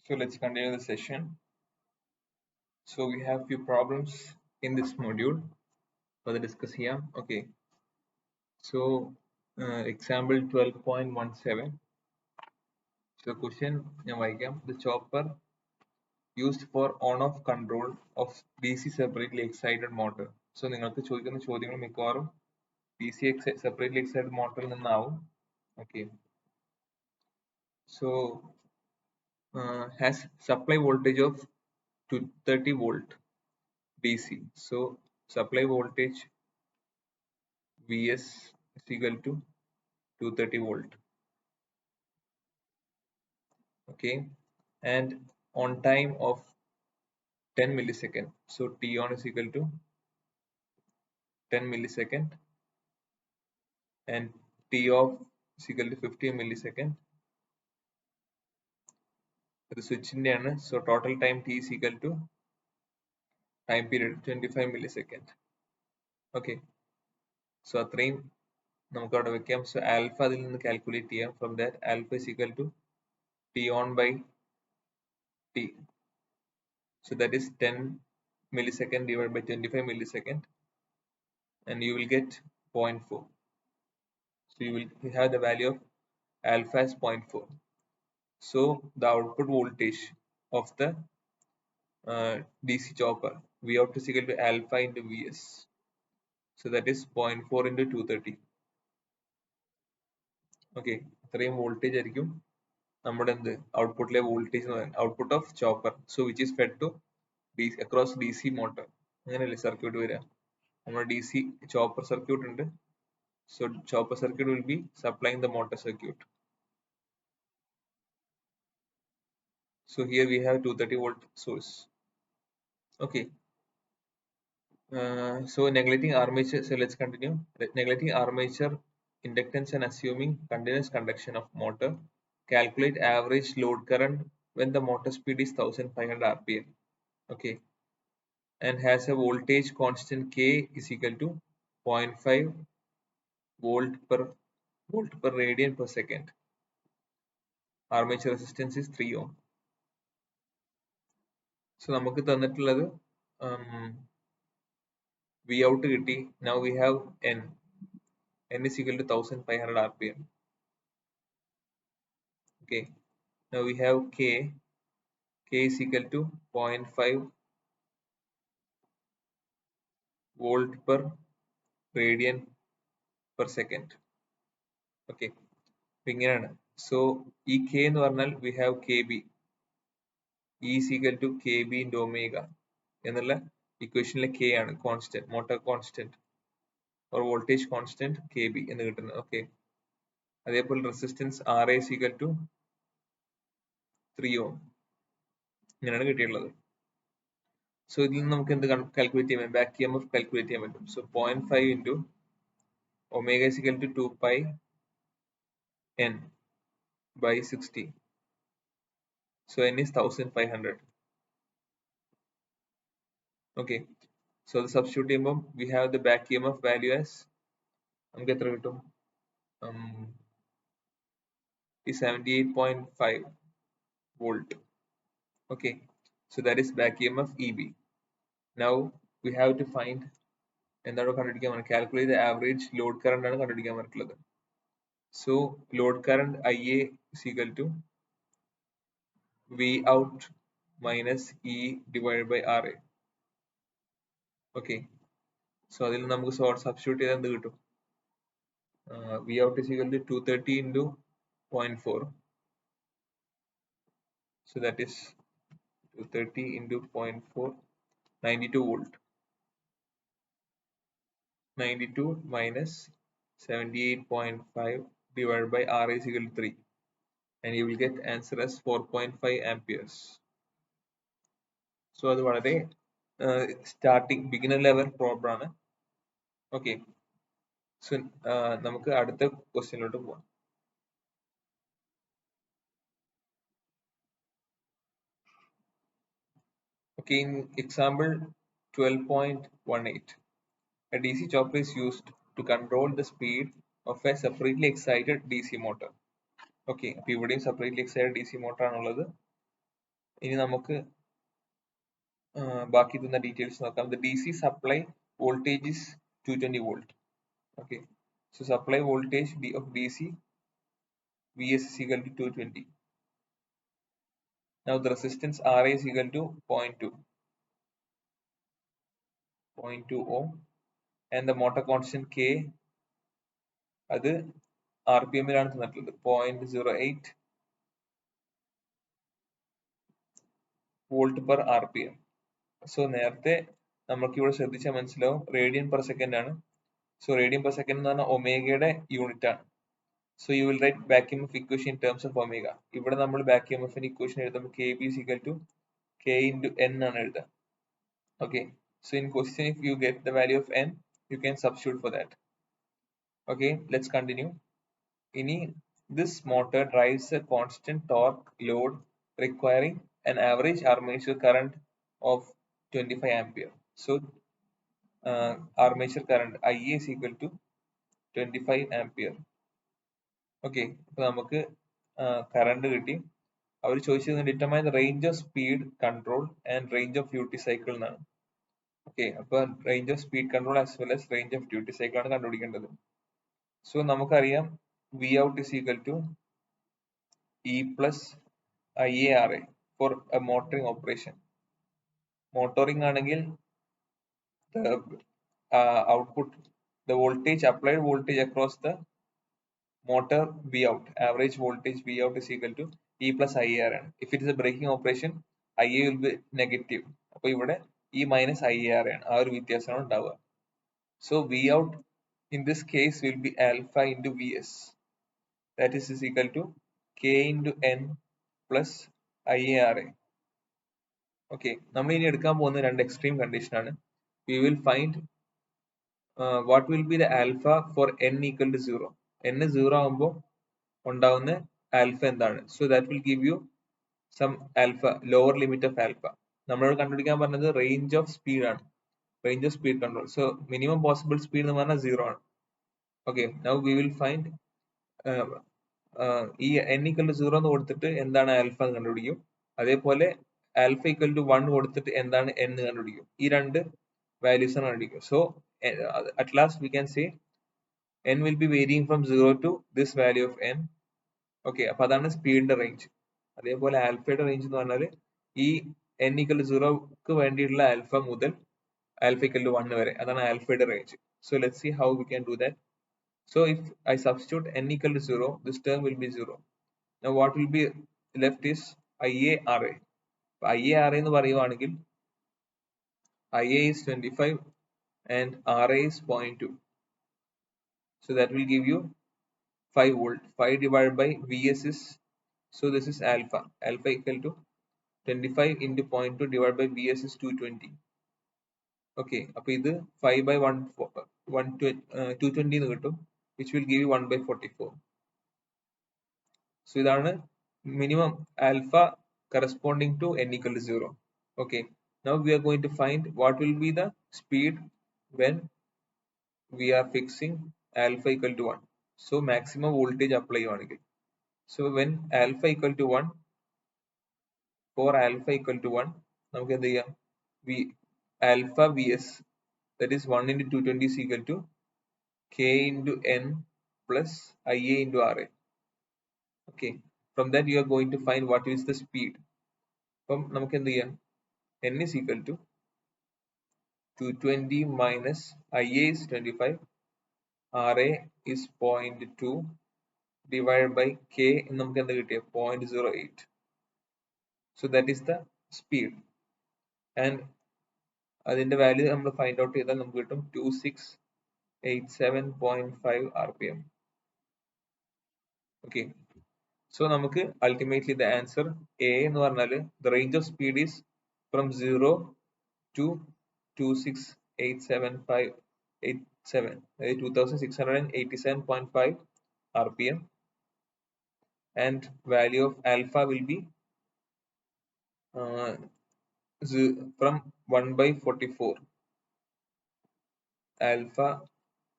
So let's continue the session. So we have few problems in this module for the discuss here. Okay. So example 12.17. So question the chopper used for on-off control of DC separately excited motor. So നിങ്ങൾക്ക് ചോദിക്കുന്ന ചോദ്യങ്ങൾ മിക്കവാറും DC separately excited motor നിന്നാവും. Okay. So has supply voltage of 230 volt DC. So supply voltage Vs is equal to 230 volt. Okay, and on time of 10 millisecond. So T on is equal to 10 millisecond and T off is equal to 50 millisecond. The switch in so total time T is equal to time period 25 millisecond. Okay, so അത്രയും നമുക്ക് അവിടെ വെക്കാം. So alpha അതിൽ നിന്ന് calculate ചെയ്യാം. From that alpha is equal to T on by T. So that is 10 millisecond divided by 25 millisecond and you will get 0.4. So you will have the value of alpha as 0.4. So the output voltage of the DC chopper V out is equal to alpha into Vs. So that is 0.4 into 230. Okay, ഇത്രയും voltage ആയിരിക്കും നമ്മുടെ എന്ത് ഔട്ട്പുട്ടിലെ voltage output of chopper. So which is fed to across DC motor. അങ്ങനെയല്ലേ circuit വരിക? നമ്മുടെ DC chopper circuit ഉണ്ട്. So chopper circuit will be supplying the motor circuit. So here we have 230 volt source. Okay. So neglecting armature. So let's continue. Neglecting armature inductance and assuming continuous conduction of motor. Calculate average load current when the motor speed is 1500 rpm. Okay. And has a voltage constant K is equal to 0.5 volt per radian per second. Armature resistance is 3 ohm. So നമുക്ക് തന്നിട്ടുള്ളത് V out കിട്ടി. Now we have N. N is equal to 1500 rpm. Okay. Now we have K. K is equal to 0.5 volt per radian per second. Okay. ഇങ്ങനെയാണ്. So ഈ K എന്ന് പറഞ്ഞാൽ we have KB. E is equal to KB into omega എന്നുള്ള ഇക്വേഷനിലെ K ആണ് constant, motor constant or voltage constant KB എന്ന് കിട്ടുന്നത്. Okay, അതേപോലെ resistance RA is equal to 3 ohm. ഇങ്ങനെയാണ് കിട്ടിയിട്ടുള്ളത്. സോ ഇതിൽ നിന്ന് നമുക്ക് എന്ത് കാൽക്കുലേറ്റ് ചെയ്യാൻ, ബാക്ക് EMF കാൽക്കുലേറ്റ് ചെയ്യാൻ പറ്റും. So 0.5 into omega is equal to 2 pi n by 60. So n is 1500. Okay, so the substitute ചെയ്യുമ്പോൾ we have the back EMF value as നമുക്ക് എത്ര കിട്ടും? 78.5 volt. Okay, so that is back EMF EB. Now we have to find എന്താണ് കണ്ടുപിടിക്കാൻ, calculate the average load current ആണ് കണ്ടുപിടിക്കാൻ പറഞ്ഞിട്ടുള്ളത്. So load current IA is equal to V out minus E divided by RA. Okay, so അതിൽ നമുക്ക് substitute ചെയ്താൽ എന്ത് കിട്ടും? V out is equal to 230 into 0.4. So that is 230 into 0.4, 92 volt. 92 minus 78.5 divided by R is equal to 3. And you will get answer as 4.5 amperes. So അത് വളരെ starting beginner level problem ആണ്. Okay, so നമുക്ക് അടുത്ത ക്വസ്റ്റ്യനിലോട്ട് പോവാം. Okay, in example 12.18, a DC chopper is used to control the speed of a separately excited DC motor. Okay, അപ്പോൾ ഇവിടെയും separately excited DC motor ആണുള്ളത്. ഇനി നമുക്ക് ബാക്കി തന്ന ഡീറ്റെയിൽസ് നോക്കാം. The DC supply voltage is 220 volt. Okay, so supply voltage of DC Vs is equal to 220. Now the resistance Ra is equal to 0.2 ohm, and the motor constant K അത് RPM-ലാണ് തന്നിട്ടുള്ളത് 0.08 volt per RPM. So നേരത്തെ നമുക്ക് ഇവിടെ ശ്രദ്ധിച്ചാൽ മനസ്സിലാവും radian per second ആണ്. So radian per second എന്ന് പറഞ്ഞാൽ ഒമേഗയുടെ യൂണിറ്റ് ആണ്. So you will write back EMF equation in terms of omega. ഇവിടെ നമ്മൾ ബാക്ക് EMF-ന്റെ ഇക്വേഷൻ എഴുതുമ്പോൾ KB is equal to K into N ആണ് എഴുതുക. Okay, so in question if you get the value of N, you can substitute for that. Okay, let's continue. Ini this motor drives a constant torque load requiring an average armature current of 25 ampere. So armature current IA is equal to 25 ampere. Okay, അപ്പോൾ നമുക്ക് current കിട്ടി. അവർ ചോദിച്ചത് determine the range of speed control and range of duty cycle എന്നാണ്. Okay, അപ്പോൾ range of speed control as well as range of duty cycle ആണ് കണ്ടുപിടിക്കേണ്ടത്. So നമുക്കറിയാം V out is equal to E plus IARA for a motoring operation. Motoring ആണെങ്കിൽ the output, the voltage, applied voltage across the motor V out, average voltage V out is equal to E plus IAR ആണ്. If it is a braking operation, IA will be negative. അപ്പോൾ ഇവിടെ E minus IAR ആണ്, ആ ഒരു വ്യത്യാസമാണ് ഉണ്ടാവുക. So V out in this case will be alpha into Vs, that is equal to K into N plus IARA. Okay, നമ്മൾ ഇനി എടുക്കാൻ പോകുന്ന രണ്ട് എക്സ്ട്രീം കണ്ടീഷൻ ആണ്. We will find what will be the alpha for n equal to 0. n 0 ആകുമ്പോൾ ഉണ്ടാവുന്ന alpha എന്താണ്? So that will give you some alpha, lower limit of alpha. നമ്മളോട് കണ്ടുപിടിക്കാൻ പറഞ്ഞത് റേഞ്ച് ഓഫ് സ്പീഡ് ആണ്, range of speed control. So minimum possible speed എന്ന് പറഞ്ഞാൽ 0 ആണ്. Okay, now we will find ഈ n ഈക്വൽ ടു 0 എന്ന് കൊടുത്തിട്ട് എന്താണ് ആൽഫ എന്ന് കണ്ടുപിടിക്കും. അതേപോലെ ആൽഫ ഈക്വൽ ടു 1 കൊടുത്തിട്ട് എന്താണ് n കണ്ടുപിടിക്കും. ഈ രണ്ട് വാല്യൂസ് ആണ് കണ്ടുപിടിക്കും. So at last we can say n will be varying from 0 to this value of n. Okay, അപ്പൊ അതാണ് സ്പീഡിന്റെ റേഞ്ച്. അതേപോലെ ആൽഫയുടെ റേഞ്ച് എന്ന് പറഞ്ഞാൽ ഈ n ഈക്വൽ ടു 0ക്ക് വേണ്ടിയിട്ടുള്ള ആൽഫ മുതൽ ആൽഫ ഈക്വൽ ടു 1 വരെ, അതാണ് ആൽഫയുടെ range. So let's see how we can do that. So if I substitute n equal to 0, this term will be 0. Now what will be left is IARA. IARA എന്ന് പറയുവാണെങ്കിൽ IA is 25 and RA is 0.2. So that will give you 5 volt. 5 divided by Vs is, so this is alpha. Alpha equal to 25 into 0.2 divided by Vs is 220. Okay, അപ്പോൾ ഇത് 5 by 220 എന്ന് കിട്ടും, which will give you 1 by 44. So ഇതാണ് minimum alpha corresponding to n equal to 0. Okay, now we are going to find what will be the speed when we are fixing alpha equal to 1. So maximum voltage apply ചെയ്യുവാണെങ്കിൽ, so when alpha equal to 1, for alpha equal to 1, നമുക്ക് എന്ത് ചെയ്യാം, alpha Vs, that is 1 into 220 is equal to K into N plus IA into RA. Okay, from that you are going to find what is the speed. അപ്പം നമുക്ക് എന്ത് ചെയ്യാം, n is equal to 220 minus IA is 25, RA is 0.2 divided by K, നമുക്ക് എന്താ കിട്ടിയ 0.08. So that is the speed, and അതിന്റെ value നമ്മൾ find out ചെയ്താൽ നമുക്ക് കിട്ടും 2687.5 RPM. Okay, so നമുക്ക് ultimately the answer A എന്ന് പറഞ്ഞാൽ the range of speed is from 0 to 2687.587, അതായത് 2687.5 RPM, and value of alpha will be from 1 by 44 alpha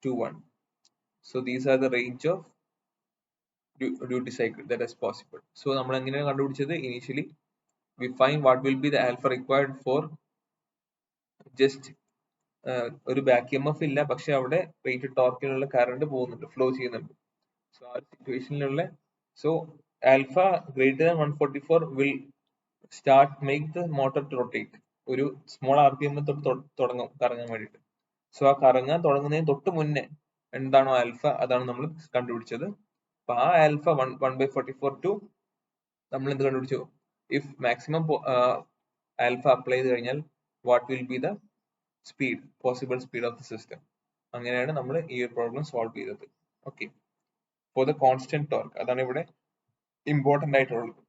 to 1. So these are the range of duty cycle that is possible. So നമ്മൾ എങ്ങനെയാണ് കണ്ടുപിടിച്ചത്, initially we find what will be the alpha required for just ഒരു back E M F, പക്ഷെ അവിടെ rated ടോർക്കിനുള്ള current പോകുന്നുണ്ട്, flow ചെയ്യുന്നുണ്ട്. So ആ സിറ്റുവേഷനിലുള്ള so alpha greater than 144 will start make the motor to rotate. ഒരു സ്മോൾ ആർ പി എം തൊട്ട് തുടങ്ങും കറങ്ങാൻ വേണ്ടിയിട്ട്. സോ ആ കറങ്ങാൻ തുടങ്ങുന്നതിന് തൊട്ട് മുന്നേ എന്താണോ ആൽഫ അതാണ് നമ്മൾ കണ്ടുപിടിച്ചത്. അപ്പൊ ആ ആൽഫ 1/44 ടു നമ്മൾ എന്ത് കണ്ടുപിടിച്ചു, ഇഫ് മാക്സിമം ആൽഫ അപ്ലൈ ചെയ്ത് കഴിഞ്ഞാൽ what will be the speed, possible speed of the system. അങ്ങനെയാണ് നമ്മൾ ഈ പ്രോബ്ലം സോൾവ് ചെയ്തത്. Okay, for the constant torque അതാണ് ഇവിടെ ഇമ്പോർട്ടന്റ് ആയിട്ടുള്ളത്.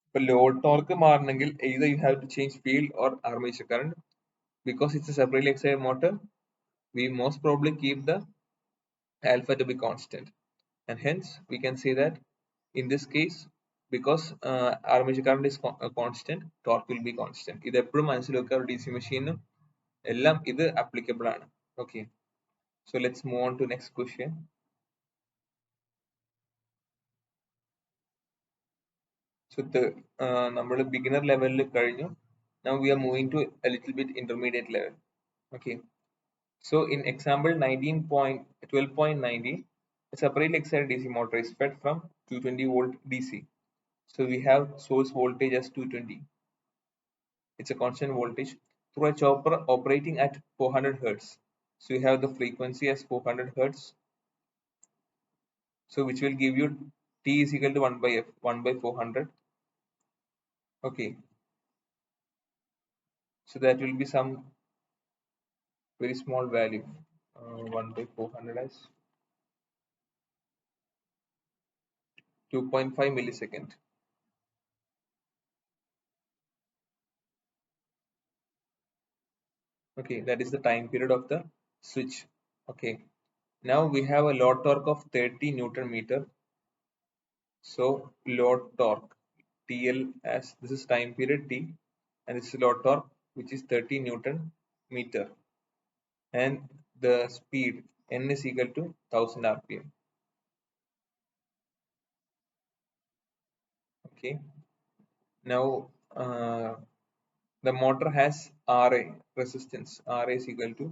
ഇപ്പൊ ലോഡ് ടോർക്ക് മാറണമെങ്കിൽ either you have to change field or armature current. Because it's a separately excited motor, we most probably keep the alpha to be constant, and hence we can say that in this case, because armature current is constant, torque will be constant. ഇത് എപ്പോഴും മനസ്സിൽ വെക്കുക, DC മെഷീനും എല്ലാം ഇത് applicable ആണ്. Okay, so let's move on to next question. So നമ്മൾ beginner level കഴിഞ്ഞു. Now we are moving to a little bit intermediate level. Okay, so in example 12.90, a separately excited DC motor is fed from 220 volt DC. So we have source voltage as 220. It's a constant voltage through a chopper operating at 400 hertz. So we have the frequency as 400 hertz. So which will give you T is equal to 1 by F, 1 by 400. Okay. So that will be some very small value. 1 by 400 as 2.5 millisecond. Okay, that is the time period of the switch. Okay, now we have a load torque of 30 Newton meter. So load torque TL as this is time period T, and this is load torque which is 30 Newton meter, and the speed N is equal to 1000 rpm. Okay, now the motor has RA resistance. RA is equal to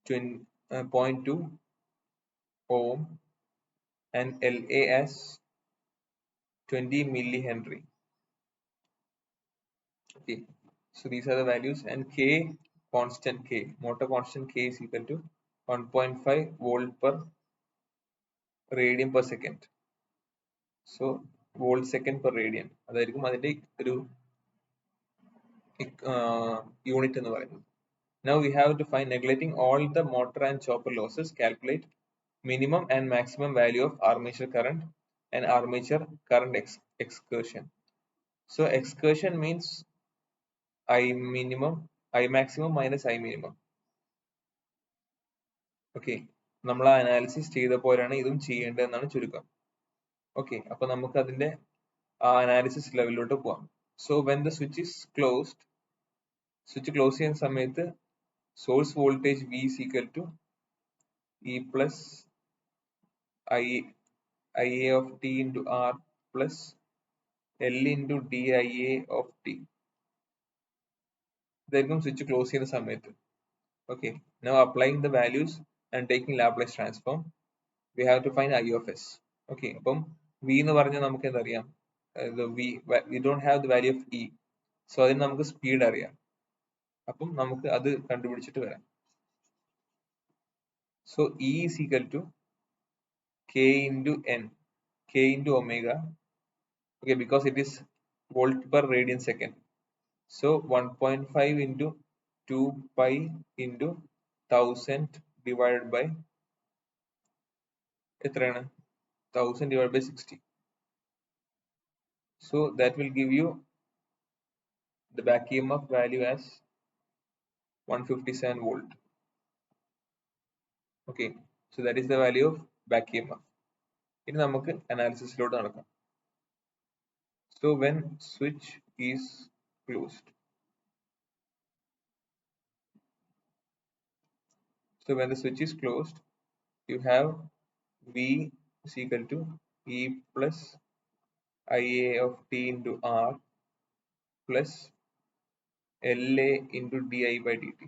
0.2 ohm and LA as 20 millihenry. Okay, so these are the values, and K constant, K motor constant K is equal to 1.5 volt per radian per second. So volt second per radian അതായിരിക്കും അതിന്റെ ഒരു unit എന്ന് പറയുന്നത്. Now we have to find, neglecting all the motor and chopper losses, calculate minimum and maximum value of armature current and armature current excursion. So excursion means I minimum, I maximum minus I minimum. Okay, നമ്മൾ ആ analysis ചെയ്ത പോലെയാണ് ഇതും ചെയ്യേണ്ടതെന്നാണ് ചുരുക്കം. Okay, അപ്പൊ നമുക്ക് അതിന്റെ ആ അനാലിസിസ് ലെവലിലോട്ട് പോവാം. So when the switch is closed, switch close ചെയ്യുന്ന സമയത്ത് source voltage V is equal to E plus IA of T into R plus L into DIA of T. ഇതായിരിക്കും സ്വിച്ച് ക്ലോസ് ചെയ്യുന്ന സമയത്ത്. Okay, now applying the values and taking Laplace transform, we have to find I of S. Okay, അപ്പം V എന്ന് പറഞ്ഞാൽ നമുക്ക് എന്തറിയാം, we don't have the value of E, so അതിന് നമുക്ക് സ്പീഡ് അറിയാം. അപ്പം നമുക്ക് അത് കണ്ടുപിടിച്ചിട്ട് വരാം. So E is equal to K into N, K into omega. Okay, because it is volt per radian second. So 1.5 into 2 pi into 1000 divided by എത്രയാണ് 1000 divided by 60. So that will give you the back EMF value as 157 volt. Okay, so that is the value of back EMF. ഇനി നമുക്ക് അനാലിസിസിലോട്ട് നടക്കാം. So when switch is closed, so when the switch is closed, you have V is equal to E plus IA of T into R plus LA into di by dt.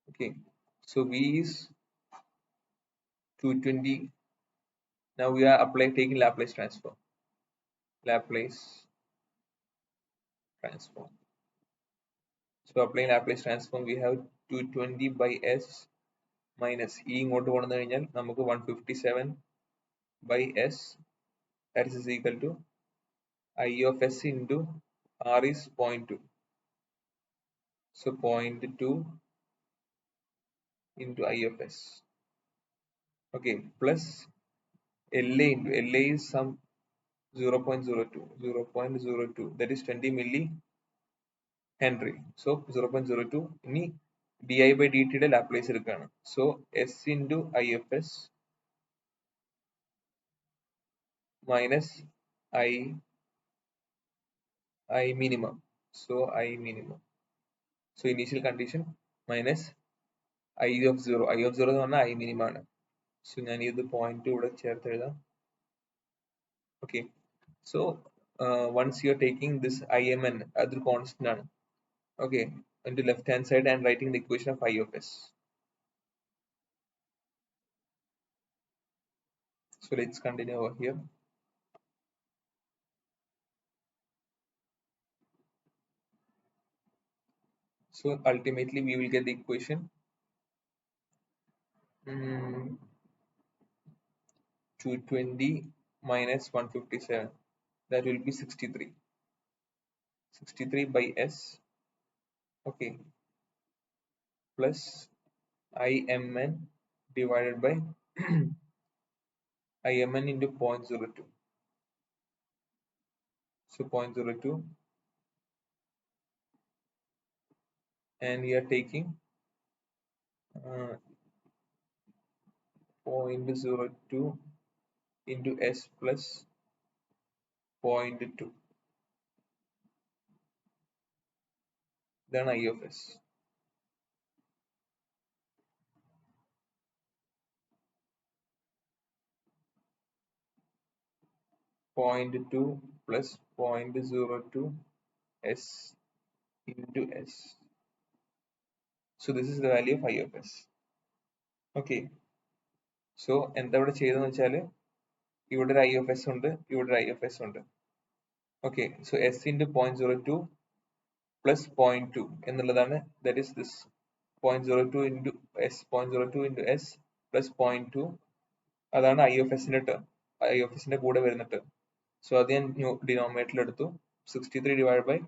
Okay, so V is 220. Now we are taking Laplace transform. Laplace transform. So applying Laplace transform, we have 220 by S minus E ഇങ്ങോട്ട് കൊണ്ടു കഴിഞ്ഞാൽ നമുക്ക് 157 by S, that is equal to I of S into R is 0.2. So 0.2 into I of S. Okay, plus LA into LA is some 0.02, 0.02, that is 20 milli Henry. So 0.02 ഇനി di by dt യുടെ Laplace എടുക്കുകയാണ്. So S into I of S minus I minimum. So I minimum. So initial condition minus I of 0. I of 0 എന്ന് പറഞ്ഞാൽ I minimum ആണ്. So ഞാൻ ഇത് point ഇവിടെ ചേർത്ത് എഴുതാം. Okay. So once you are taking this IMN, അതൊരു constant ആണ്. Okay. Into left hand side and writing the equation of I of S. So let's continue over here. So ultimately we will get the equation 220 minus 157, that will be 63. 63 by S, okay, plus IMN divided by IMN into 0.02. So 0.02, and we are taking 0.02 into S plus 0.2. Then I of S. Point 2 plus 0.02 S into S. So this is the value of I of S. Okay. So എന്താ ഇവിടെ ചെയ്തതെന്ന് വെച്ചാൽ ഇവിടെ ഒരു I of S ഉണ്ട്, ഇവിടെ ഒരു I of S ഉണ്ട്. Okay, so S into 0.02 plus 0.2 എന്നുള്ളതാണ്, that is this 0.02 into S, 0.02 into S plus 0.2, അതാണ് I of S ന്റെ ടേം, I of S ന്റെ കൂടെ വരുന്ന ടേം. സോ അത് ഞാൻ ഡിനോമിനേറ്ററിൽ എടുത്തു. 63 ഡിവൈഡ് ബൈ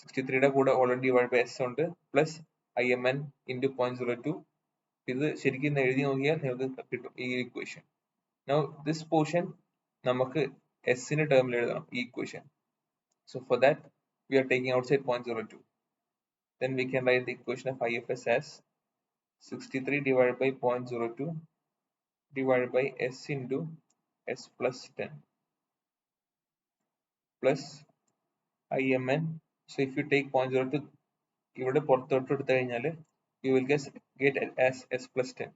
63യുടെ കൂടെ ഓൾറെഡി ഡിവൈഡ് ബൈ എസ് ഉണ്ട്, പ്ലസ് IMN into 0.02. ഇത് ശരിക്കും എഴുതി നോക്കിയാൽ നിങ്ങൾക്ക് കിട്ടും ഈ ഇക്വേഷൻ. Now this portion നമുക്ക് S ന്റെ ടേമിൽ എഴുതണം ഈ equation. So for that we are taking outside 0.02. Then we can write the equation of I of S as 63 divided by 0.02 divided by S into S plus 10 plus IMN. So if you take 0.02 ഇവിടെ പുറത്തോട്ട് എടുത്തു കഴിഞ്ഞാൽ you will get as S plus 10.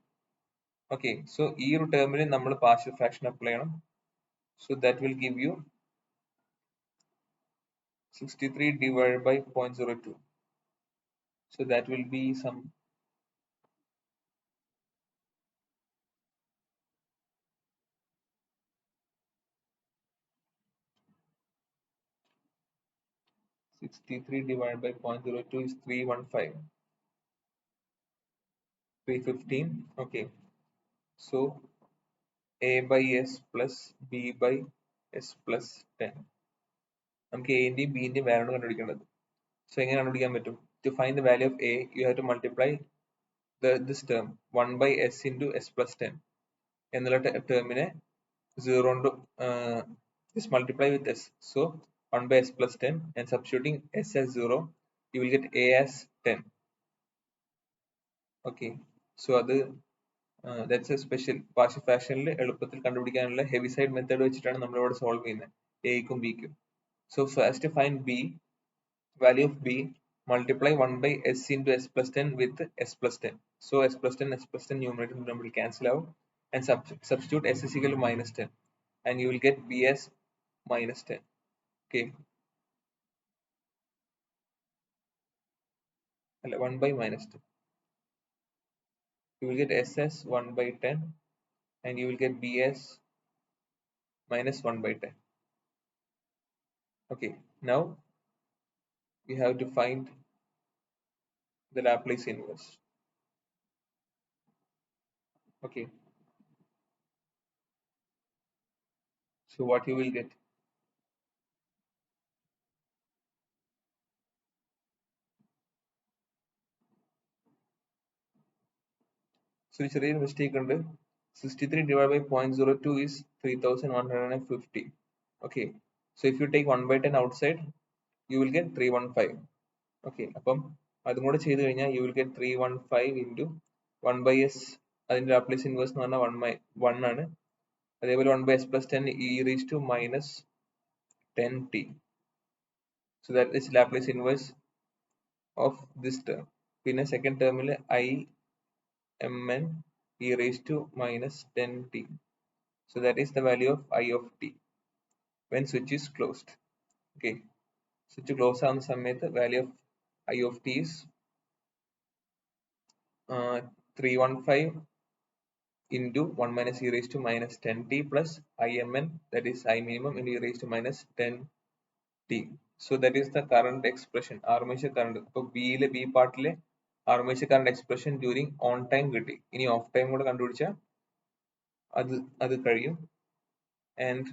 Okay, so ഈ ഒരു ടേമിൽ നമ്മൾ partial fraction apply ചെയ്യണം. So that will give you 63 divided by 0.02. So that will be some 63 divided by 0.02 is 315. 315. Okay. So A by S plus B by S plus 10. നമുക്ക് A ന്റെയും B ന്റെയും value കണ്ടുപിടിക്കേണ്ടത്. So എങ്ങനെ കണ്ടുപിടിക്കാൻ പറ്റും? To find the value of A, you have to multiply this term 1 by S into S plus 10 എന്നുള്ള ടേമിനെ 0 കൊണ്ട് just multiply with S. So 1 by S plus 10 and substituting S as 0, you will get A as 10. Okay, so അത് that's a special partial fractionൽ എളുപ്പത്തിൽ കണ്ടുപിടിക്കാനുള്ള heavy side method വെച്ചിട്ടാണ് നമ്മൾ ഇവിടെ solve ചെയ്യുന്നത് എക്കും ബിക്കും. So as to find B, value of B, multiply 1 by S into S plus 10 with S plus 10. So S plus 10 numerator will cancel out and substitute S is equal to minus 10 and you will get B as minus 10. Okay, 1 by minus 10. You will get S as 1 by 10 and you will get B as minus 1 by 10. Okay, now we have to find the Laplace inverse. Okay, so what you will get? So it's a real mistake under 63 divided by 0.02 is 3150. Okay, so if you take 1 by 10 outside, you will get 315. Okay, അപ്പം അതും കൂടെ ചെയ്ത് കഴിഞ്ഞാൽ you will get 315 into 1 by s. അതിന്റെ Laplace inverse എന്ന് പറഞ്ഞാൽ 1 ആണ്. അതേപോലെ 1 by s plus 10 e raised to minus 10t. So that is Laplace inverse of this term. പിന്നെ second term I mn e raised to minus 10t. So that is the value of I of t when switch is closed. Okay, switch close ആവുന്ന സമയത്ത് value of I of t is 315 into 1 minus e raised to minus 10t plus imn, that is I minimum into e raised to minus 10t. So that is the current expression, armature current. ഇപ്പോൾ ബിയിലെ B പാർട്ടിലെ armature current expression during on time കിട്ടി. ഇനി off time കൂടെ കണ്ടുപിടിച്ചാൽ അത് കഴിയും. And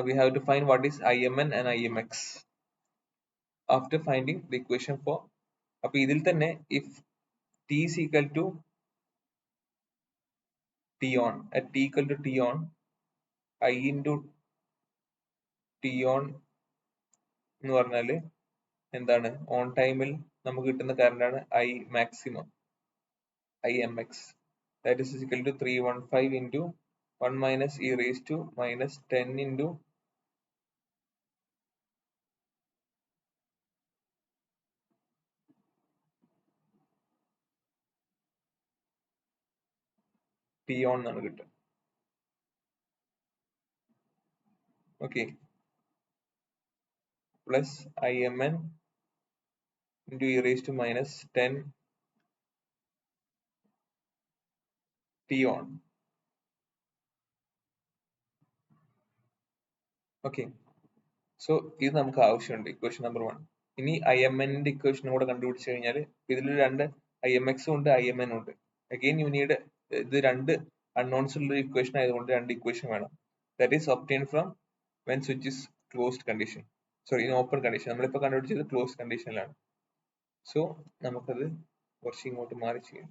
we have to find what is imn and imx after finding the equation for. അപ്പോൾ ഇതിൽ തന്നെ if t is equal to t on, at t equal to t on, I into t on എന്ന് പറഞ്ഞാൽ എന്താണ്, on ടൈമിൽ നമുക്ക് കിട്ടുന്ന current ആണ് I maximum, IMX. That is equal to 315 into 1 minus e raised to minus 10 into t on എന്നാണ് കിട്ടുക. Okay, plus IMN into e raised to minus 10 t on. Okay, so ഇത് നമുക്ക് ആവശ്യമുണ്ട് ഇക്വേഷൻ നമ്പർ 1. ഇനി IMN ന്റെ equation കൂടെ കണ്ടുപിടിച്ചു കഴിഞ്ഞാൽ ഇതിൽ രണ്ട് IMX ഉണ്ട് IMN ഉണ്ട്. Again you need ഇത് രണ്ട് unknowns ഉള്ള ഇക്വേഷൻ ആയതുകൊണ്ട് രണ്ട് ഇക്വേഷൻ വേണം. That is obtained from when switch is closed condition, sorry in open condition. നമ്മളിപ്പോൾ കണ്ടുപിടിച്ചത് closed conditionലാണ്. So നമുക്കത് കുറച്ച് ഇങ്ങോട്ട് മാറി ചെയ്യാം.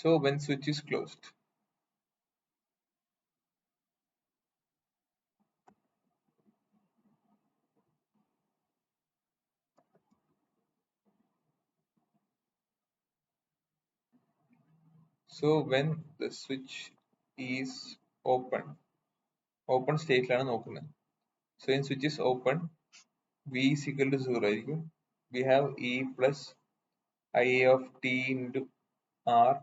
So when switch is closed, so when the switch is open state ലാണ് നോക്കുന്നത്. So when switch is open, V is equal to 0 ആയിരിക്കും. We have E plus IA of t into R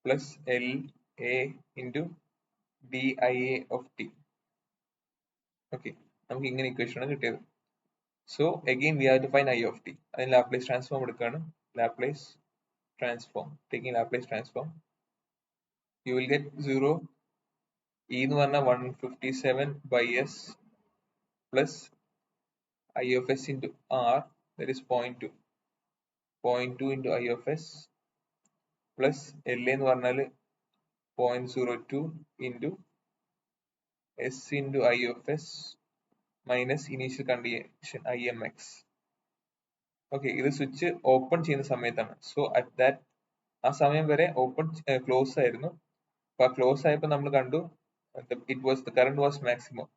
plus LA into DIA of t. Okay, നമുക്ക് ഇങ്ങനെ equation ആണ് കിട്ടിയത്. So again we have to find I of t. അതിന് Laplace transform എടുക്കുകയാണ്. Laplace transform, taking Laplace transform, you will get 0 e എന്ന് പറഞ്ഞാൽ 157 by s plus I of s into R, that is 0.2 into I of s plus LA എന്ന് പറഞ്ഞാൽ 0.02 into s into I of s minus initial condition IMX. Okay, ഇത് switch open ചെയ്യുന്ന സമയത്താണ്. So at that ആ സമയം വരെ open close ആയിരുന്നു. അപ്പൊ ആ ക്ലോസ് ആയപ്പോൾ നമ്മൾ കണ്ടു the current was maximum.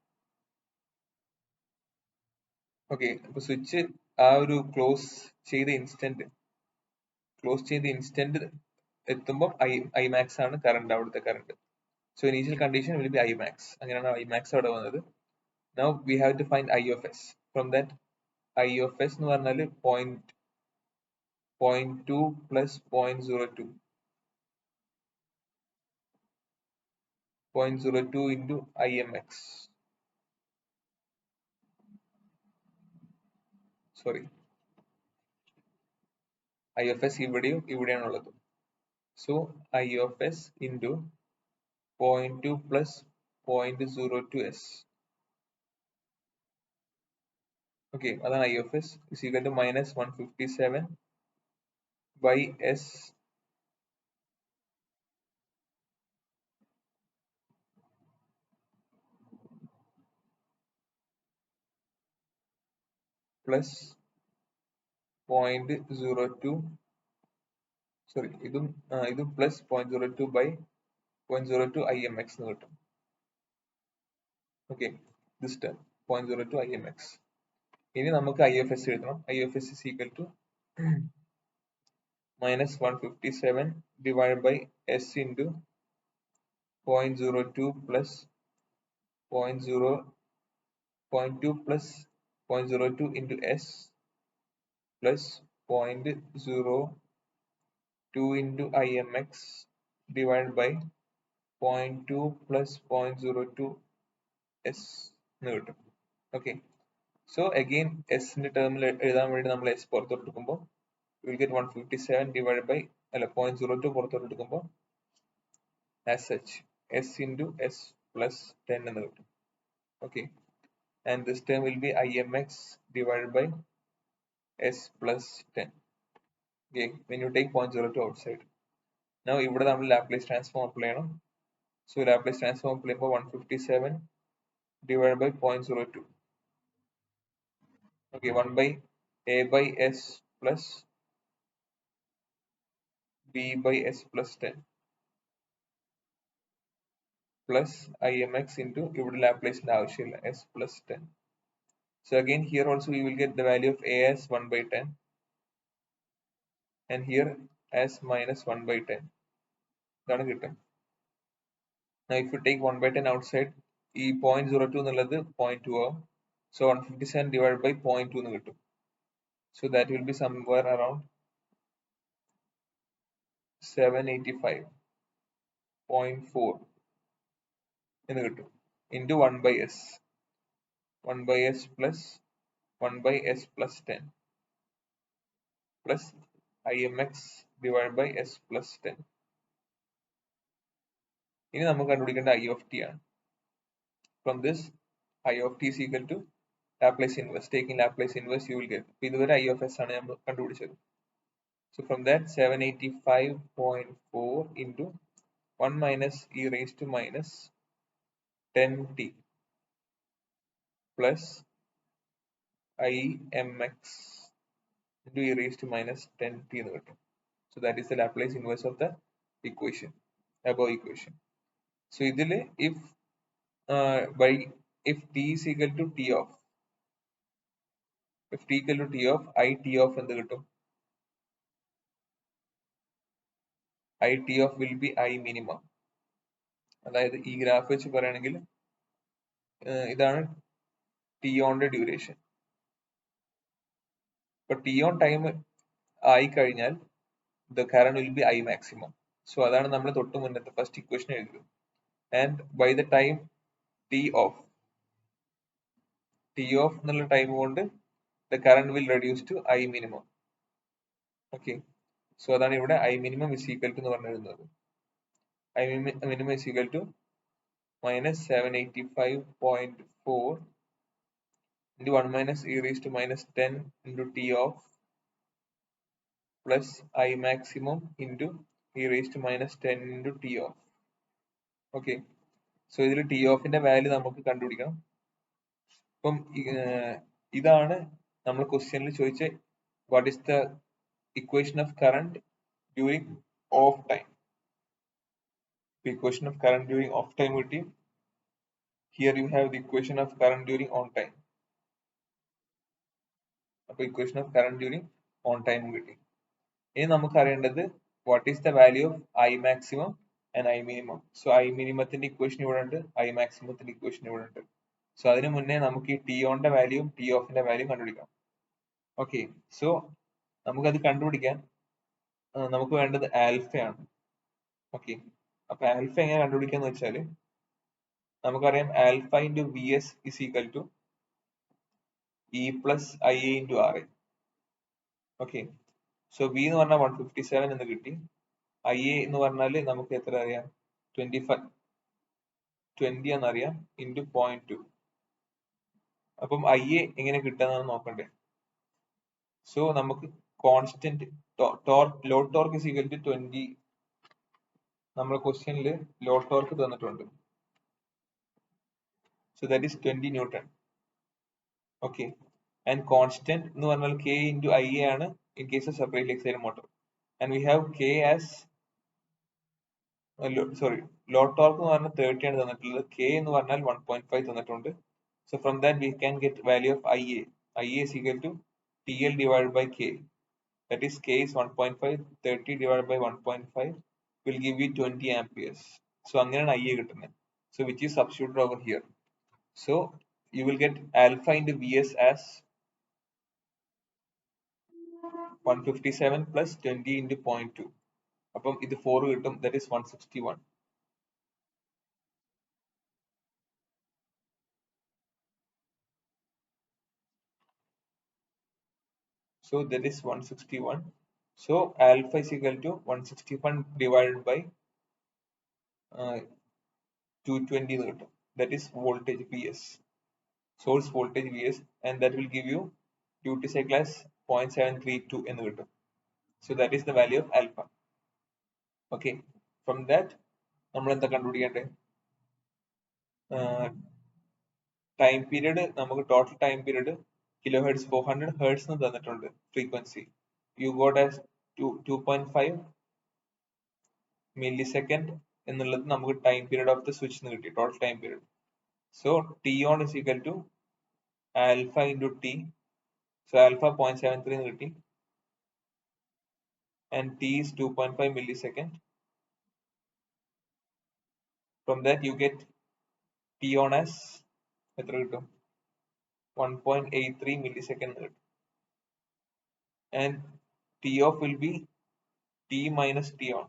Okay, അപ്പൊ സ്വിച്ച് ആ ഒരു ക്ലോസ് ചെയ്ത ഇൻസ്റ്റന്റ് എത്തുമ്പോൾ IMAX ആണ് കറണ്ട്, അവിടുത്തെ current. So initial condition will be IMAX. അങ്ങനെയാണ് IMAX അവിടെ വന്നത്. Now we have to find I of s. From that I of s എന്ന് പറഞ്ഞാൽ 0.2 plus 0.02. 0.02 into IMX. Sorry, I of s ഇവിടെയാണുള്ളത്. So I of s into 0.2 plus 0.02 s. Okay, അതാണ് I of s is equal to minus 157 by s plus 0.02, sorry, ഇതും plus 0.02 by 0.02 IMX എന്ന് കിട്ടും. Okay, this term 0.02 IMX. ഇനി നമുക്ക് I of s എഴുതണം. I of s is equal to minus 157 divided by s into 0.02 plus 0.2 plus 0.02 into s plus 0.02 into IMX divided by 0.2 plus 0.02 s എന്ന് കിട്ടും. Okay, so again s ന്റെ ടേമിൽ എഴുതാൻ വേണ്ടി നമ്മൾ s പുറത്തോട്ട് എടുക്കുമ്പോൾ we will get 157 divided by 0.02 പുറത്തോട്ട് എടുക്കുമ്പോൾ as such s into s plus 10 എന്ന് കിട്ടും. Okay, and this term will be IMX divided by s plus 10. Okay, when you take 0.02 outside. Now ഇവിടെ നമ്മൾ ലാപ്ലേസ് ട്രാൻസ്ഫോം അപ്ലൈ ചെയ്യണം. So Laplace transform apply ചെയ്യുമ്പോൾ 157 divided by 0.02. Okay, 1 by a by s plus b by s plus 10 plus IMX into ഇവിടെ ലാപ്ലേസിന്റെ ആവശ്യമില്ല s plus 10. So again here also we will get the value of a as 1 by 10 and here as minus 1 by 10. ഇതാണ് കിട്ടുക. Now if you take 1 by 10 outside, ഈ 0.02 എന്നുള്ളത് 0.2 ആവും. So 157 divided by 0.2 എന്ന് കിട്ടും. So that will be somewhere around 785.4 എന്ന് കിട്ടും into 1 by s. 1 by s plus 1 by s plus 10 plus IMX divided by s plus 10. ഇനി നമുക്ക് കണ്ടുപിടിക്കേണ്ട I of t ആണ്. From this I of t is equal to Laplace inverse. Taking Laplace inverse you will get. ഇതുവരെ I of s ആണ് നമ്മൾ കണ്ടുപിടിച്ചത്. So from that 785.4 into 1 minus e raised to minus 10t plus IMX into e raised to minus 10t എന്ന് കിട്ടും. So that is the Laplace inverse of the equation, above equation. So ഇതില് if t is equal to t of, if t equal to t of I t of എന്ത് കിട്ടും? I t of will be I minimum. അതായത് ഈ graph വെച്ച് പറയുകയാണെങ്കിൽ ഇതാണ് T ഓണിന്റെ duration. ഇപ്പൊ T on time ആയി കഴിഞ്ഞാൽ the current will be I maximum. So അതാണ് നമ്മൾ തൊട്ട് മുന്നത്തെ ഫസ്റ്റ് ഇക്വേഷൻ എഴുതുന്നത്. And by the time t off എന്നുള്ള ടൈം കൊണ്ട് the current will reduce to I minimum. Okay, so അതാണ് ഇവിടെ I minimum is equal to എന്ന് പറഞ്ഞിരുന്നത്. I minimum is equal to minus 785.4 into 1 minus e raised to minus 10 into t off plus I maximum into e raised to minus 10 into t off. Okay, so ഇതിൽ t off ന്റെ value നമുക്ക് കണ്ടുപിടിക്കണം. അപ്പം ഇതാണ് നമ്മൾ ക്വസ്റ്റ്യനിൽ ചോദിച്ച what is the equation of current during off time. The equation of current during off time കിട്ടി. Here you have the equation of current during on time. അപ്പോൾ equation of current during on time കിട്ടി. ഇനി നമുക്ക് അറിയേണ്ടത് what is the value of I maximum and I minimum. So I minimumത്തിന്റെ equation ഇവിടെ ഉണ്ട്, I maximumത്തിന്റെ equation ഇവിടെ ഉണ്ട്. സോ അതിനു മുന്നേ നമുക്ക് ഈ ടി ഓണിന്റെ വാല്യൂയും ടി ഓഫിന്റെ വാല്യൂയും കണ്ടുപിടിക്കാം. ഓക്കെ, സോ നമുക്കത് കണ്ടുപിടിക്കാൻ നമുക്ക് വേണ്ടത് ആൽഫയാണ്. ഓക്കെ, അപ്പൊ ആൽഫ എങ്ങനെ കണ്ടുപിടിക്കാന്ന് വെച്ചാല് നമുക്കറിയാം alpha into V S is equal to E plus I A into R A. Okay, so V എന്ന് പറഞ്ഞാൽ 157 എന്ന് കിട്ടി. ഐ എ എന്ന് പറഞ്ഞാൽ നമുക്ക് എത്ര അറിയാം, 20 എന്നറിയാം, ഇൻറ്റു 0.2. അപ്പം ഐ എ എങ്ങനെ കിട്ടാന്നാണ് നോക്കണ്ടേ. സോ നമുക്ക് constant load torque is equal to 20. നമ്മൾ ക്വസ്റ്റ്യനിൽ ലോഡ് ടോർക്ക് തന്നിട്ടുണ്ട്. So that is 20 newton. Okay, and constant എന്ന് പറഞ്ഞാൽ കെ ഇൻറ്റു ഐ എ ആണ് in case of separately excited motor. And we have K as sorry load torque എന്ന് പറഞ്ഞാൽ 30 ആണ് തന്നിട്ടുള്ളത്. കെ എന്ന് പറഞ്ഞാൽ 1.5 തന്നിട്ടുണ്ട്. So from that we can get value of I A. I A is equal to T L divide by K. That is k is 1.5, 30 divided by 1.5 will give you 20 amperes. So അങ്ങനെയാണ് I A കിട്ടുന്നത്. So which is substituted over here. So you will get alpha into Vs as 157 plus 20 into 0.2. അപ്പം ഇത് 4 കിട്ടും, that is 161. So that is 161. So alpha is equal to 161 divided by 220 എന്ന് കിട്ടും. That is voltage Vs. Source voltage Vs, and that will give you duty cycle as 0.732 എന്ന് കിട്ടും. So that is the value of alpha. Okay, from that നമ്മൾ എന്താ കണ്ടുപിടിക്കേണ്ടത്, time period. നമുക്ക് total time period kilo hertz 400 hertz എന്ന് തന്നിട്ടുണ്ട് frequency. You got as 2.5 millisecond എന്നുള്ളത് നമുക്ക് time period of the switch എന്ന് കിട്ടി, total time period. So T on is equal to alpha into T. So alpha 0.73 എന്ന് കിട്ടി, and t is 2.5 millisecond. From that you get t on as എത്ര കിട്ടും, 1.83 millisecond കിട്ടും. And t off will be t minus t on.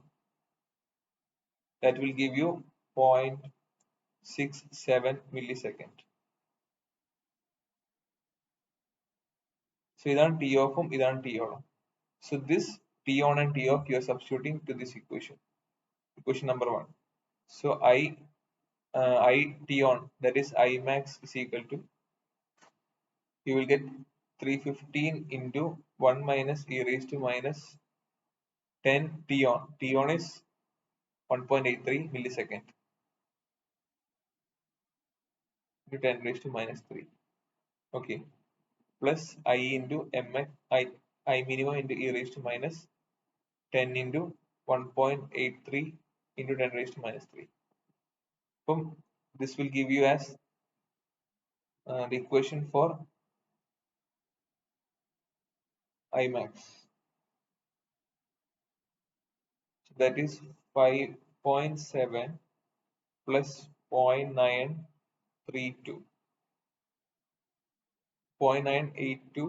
That will give you 0.67 millisecond. So ഇതാണ് t off ഉം ഇതാണ് t on. So this t on and t off you are substituting to this equation, equation number 1. So I t on, that is I max is equal to, you will get 315 into 1 minus e raised to minus 10 t on. T on is 1.83 millisecond into 10 raised to minus 3. Okay, plus I into mx, I minimum into e raised to minus 10 into 1.83 into 10 raised to minus 3. So this will give you as the equation for I max. So that is 5.7 plus 0.932. 0.982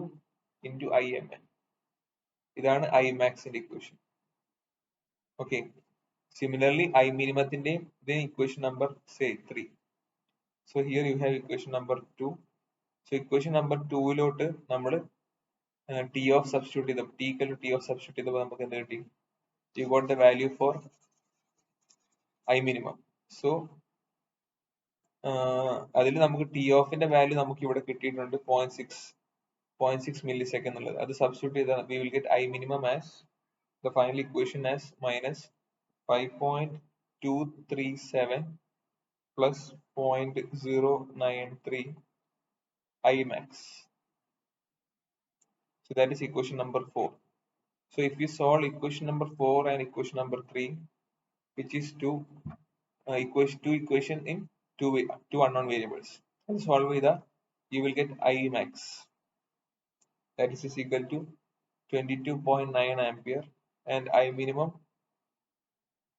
into IMN. ഇതാണ് I max ന്റെ equation. Okay. Similarly, I minimum then equation number say 3. So here you have equation number 2. So equation number 2 ലോട്ട് നമ്മൾ t of substitute ചെയ്ത t equal to t of substitute ചെയ്തപ്പോൾ നമുക്ക് എന്ത് കിട്ടി, you got the value for I minimum. So അതിൽ നമുക്ക് t of ന്റെ value നമുക്ക് ഇവിടെ കിട്ടിയിട്ടുണ്ട് 0.6 millisecond എന്നുള്ളത്. അത് സബ്സ്റ്റിറ്റ്യൂട്ട് ചെയ്താൽ we will get I minimum as the final equation as minus 5.237 plus 0.093 I max. So that is equation number 4. So if you solve equation number 4 and equation number 3, which is two equation in two unknown variables, and solve with that, you will get I max. That is equal to 22.9 ampere, and I minimum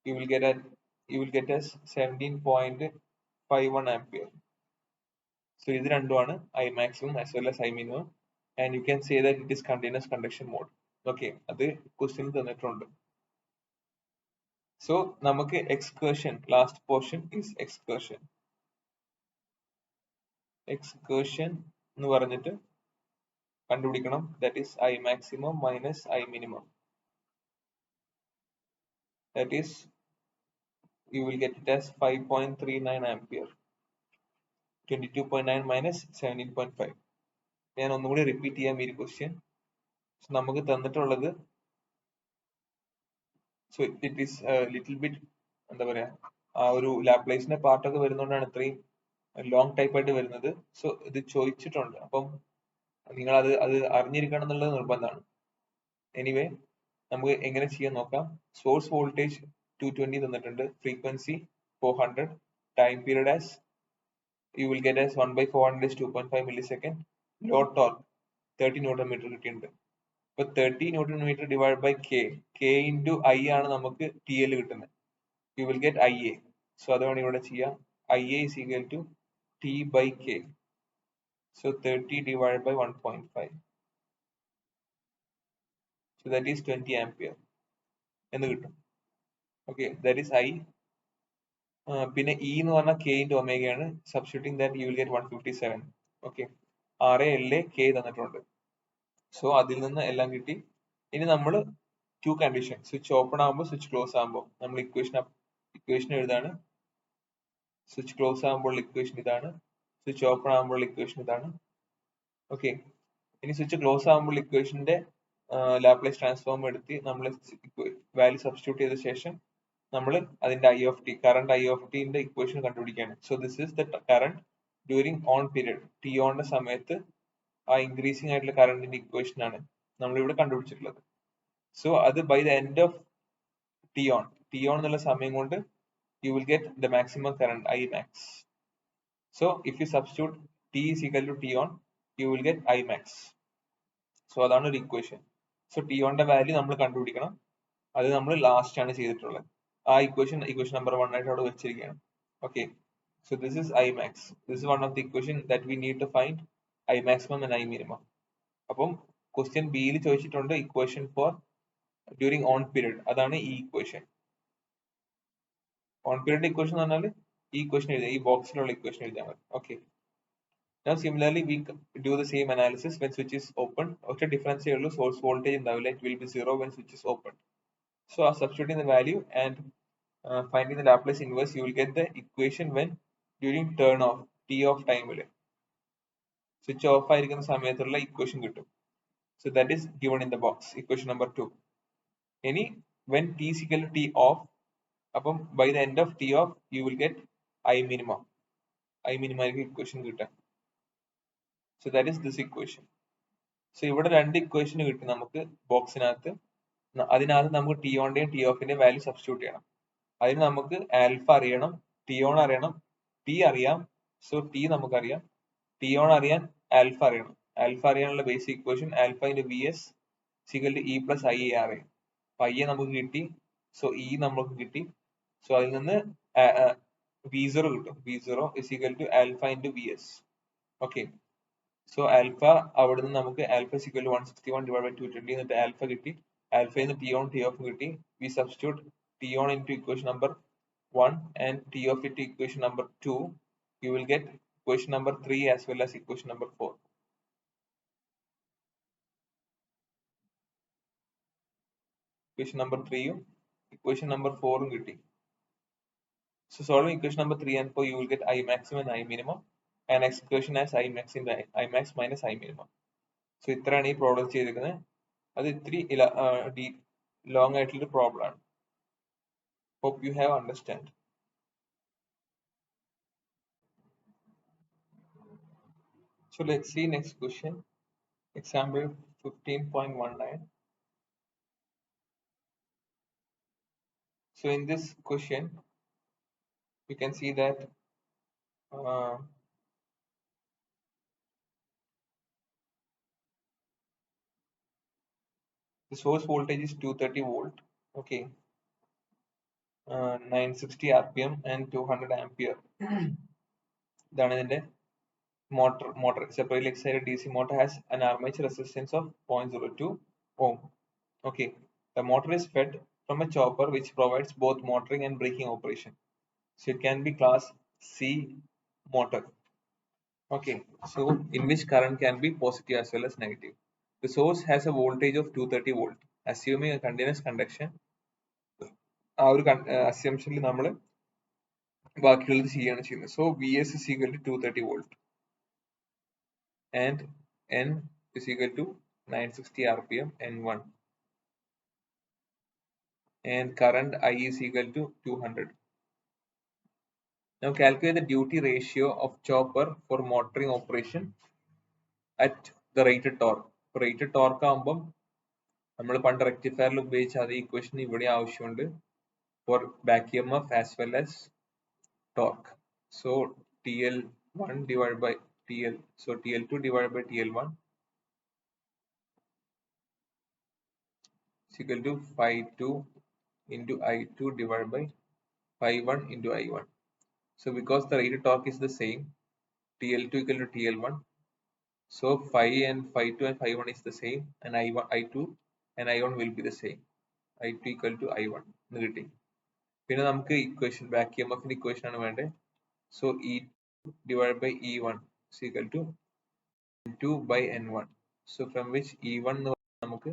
you will get as 17.51 ampere. So ഇത് രണ്ടുമാണ് I maximum as well as I minimum, and you can say that it is continuous conduction mode. Okay, അത് question തന്നിട്ടുണ്ട്. So നമുക്ക് excursion, last portion is excursion. excursion എന്ന് പറഞ്ഞിട്ട് കണ്ടുപിടിക്കണം. That is I maximum minus I minimum. That is, you will get it as 5.39 ampere. 22.9 minus 17.5. ഞാൻ ഒന്നുകൂടി repeat ചെയ്യാം ഈ ക്വസ്റ്റ്യൻ. നമുക്ക് തന്നിട്ടുള്ളത്, so it is little bit എന്താ പറയാ, ആ ഒരു ലാപ്ലേസിന്റെ പാർട്ടൊക്കെ വരുന്നതുകൊണ്ടാണ് ഇത്രയും ലോങ് ടൈപ്പ് ആയിട്ട് വരുന്നത്. സോ ഇത് ചോദിച്ചിട്ടുണ്ട്, അപ്പം നിങ്ങൾ അത് അറിഞ്ഞിരിക്കണം എന്നുള്ളത് നിർബന്ധമാണ്. എനിവേ നമുക്ക് എങ്ങനെ ചെയ്യാൻ നോക്കാം. സോഴ്സ് വോൾട്ടേജ് 220 തന്നിട്ടുണ്ട്, frequency 400, time period as you will get as 1 by 400 is 2.5 millisecond. Load torque 30 Newton meter കിട്ടിയിട്ടുണ്ട്. അപ്പൊ 30 Newton meter divided by k into I ആണ് നമുക്ക് TL കിട്ടുന്നത്. You will get IA. So അതാണ് ഇവിടെ ചെയ്യാം. IA is equal to T by K. So 30 divided by 1.5. So that is 20 ampere എന്ന് കിട്ടും. Okay, that is I. പിന്നെ E എന്ന് പറഞ്ഞാൽ K into omega ആണ്. Substituting that you will get 157. Okay, RA K തന്നിട്ടുണ്ട്. സോ അതിൽ നിന്ന് എല്ലാം കിട്ടി. ഇനി നമ്മൾ ടു കണ്ടീഷൻ, സ്വിച്ച് ഓപ്പൺ ആകുമ്പോൾ സ്വിച്ച് ക്ലോസ് ആകുമ്പോൾ നമ്മൾ ഇക്വേഷൻ എഴുതാണ്. സ്വിച്ച് ക്ലോസ് ആകുമ്പോൾ ഇക്വേഷൻ ഇതാണ്, സ്വിച്ച് ഓപ്പൺ ആകുമ്പോൾ ഇക്വേഷൻ ഇതാണ്. ഓക്കെ, ഇനി സ്വിച്ച് ക്ലോസ് ആകുമ്പോൾ ഇക്വേഷന്റെ ലാപ്ലേസ് ട്രാൻസ്ഫോം എടുത്ത് നമ്മൾ വാല്യൂ സബ്സ്റ്റിറ്റ്യൂട്ട് ചെയ്ത ശേഷം നമ്മൾ അതിന്റെ I of T, current I of ടിന്റെ ഇക്വേഷൻ കണ്ടുപിടിക്കുകയാണ്. So this is the current during on period. T ഓണിന്റെ സമയത്ത് ആ ഇൻക്രീസിംഗ് ആയിട്ടുള്ള കറണ്ടിന്റെ ഇക്വേഷൻ ആണ് നമ്മളിവിടെ കണ്ടുപിടിച്ചിട്ടുള്ളത്. സോ അത് by the end of T on എന്നുള്ള സമയം കൊണ്ട് you will get the maximum current I max. So if you substitute T is equal to T on, you will get I max. So അതാണ് ഒരു equation. So T ഓണിന്റെ value നമ്മൾ കണ്ടുപിടിക്കണം. അത് നമ്മൾ last ആണ് ചെയ്തിട്ടുള്ളത്. ആ ഇക്വേഷൻ നമ്പർ 1 ആയിട്ട് അവിടെ വെച്ചിരിക്കുകയാണ്. Okay, so this is I max. This is one of the equation that we need to find I maximum and I minimum. അപ്പം ക്വസ്റ്റ്യൻ ബിയിൽ ചോദിച്ചിട്ടുണ്ട് equation for during on period, അതാണ് ഈ ഇക്വേഷൻ. ഓൺ പീരീഡ് ഇക്വേഷൻ എന്ന് പറഞ്ഞാൽ ഈ equation എഴുതാം, ഈ ബോക്സിലുള്ള ഇക്വേഷൻ എഴുതാൻ മതി. Okay, now similarly we do the same analysis when switch is open. ഒറ്റ ഡിഫറൻസേ ഉള്ളൂ, സോഴ്സ് വോൾട്ടേജ് ഉണ്ടാവില്ല. It will be 0 when switch is open. So substituting the value and finding the Laplace inverse, you will get the equation when during turn off t of time ൽ switch off ആയിരിക്കുന്ന സമയത്തുള്ള equation കിട്ടും. So that is given in the box, equation number 2. ഇനി when t is equal to t off, അപ്പം by the end of t off you will get I minimum. I minimum ആയിരിക്കും equation കിട്ടുക. So that is this equation. So ഇവിടെ രണ്ട് equation കിട്ടും നമുക്ക് ബോക്സിനകത്ത്. അതിനകത്ത് നമുക്ക് ടി ഓണിന്റെയും ടി ഓഫിന്റെയും വാല്യൂ സബ്സ്റ്റിറ്റ്യൂട്ട് ചെയ്യണം. അതിന് നമുക്ക് ആൽഫ അറിയണം, ടി ഓൺ അറിയണം, ടി അറിയാം. സോ ടി നമുക്കറിയാം, ടി ഓൺ അറിയാൻ ആൽഫ അറിയണം. ആൽഫ അറിയാനുള്ള basic equation alpha into V S equal to E plus I A R A. അപ്പൊ ഐ എ നമുക്ക് കിട്ടി, സോ ഇ നമുക്ക് കിട്ടി. സോ അതിൽ നിന്ന് V0 കിട്ടും. V0 is equal to alpha into Vs. Okay. So alpha അവിടെ നിന്ന് നമുക്ക് alpha is equal to 161 divided by 220 എന്നിട്ട് alpha കിട്ടി. Alpha ന്ന് T on T off കിട്ടി. We substitute T on into equation number 1 and T off into equation number 2. You will get equation number 3 as well as equation number 4. Equation number 3 ഉം equation number 4 ഉം കിട്ടി. So solving equation number 3 and 4, you will get I maximum and I minimum, and expression as I max into I max minus I minimum. So ഇത്രയാണ് ഈ problem ചെയ്തിരിക്കുന്നത്. അത് ഇത്തിരി long ആയിട്ടുള്ള problem ആണ്. Hope you have understand. So let's see next question. Example 15.19. So in this question, you can see that the source voltage is 230 volt. Okay, 960 rpm and 200 ampere. ഇതാണ് ഇതിന്റെ motor separately excited DC motor has an armature resistance of 0.02 ohm. Okay, the motor is fed from a chopper which provides both motoring and braking operation. So it can be class C motor. Okay, so in which current can be positive as well as negative. The source has a voltage of 230 volt. Assuming a continuous conduction, ആ ഒരു assumption നമ്മൾ ബാക്കിയുള്ളത് ചെയ്യാണ് ചെയ്യുന്നത്. So Vs is equal to 230 volt and N is equal to 960 rpm N1 and current I is equal to 200. Now calculate the duty ratio of chopper for motoring operation at the rated torque. Rated torque ആകുമ്പം നമ്മൾ പണ്ട് റെക്ടിഫയറിൽ ഉപയോഗിച്ച അതേ equation ഇവിടെ ആവശ്യമുണ്ട് for back EMF as well as torque. So TL1 divided by TL, so TL2 divided by TL1 is equal to phi 2 into I2 divided by phi 1 into I1. So because the rated torque is the same, TL2 equal to TL1, so phi and phi 2 and phi 1 is the same, and I2 and I1 will be the same. I2 equal to I1 എന്ന് കിട്ടി. പിന്നെ നമുക്ക് equation back EMF equation ആണ് വേണ്ടത്. So E2 divided by E1 is equal to N2 by N1. So from which E1 എന്ന് പറഞ്ഞാൽ നമുക്ക്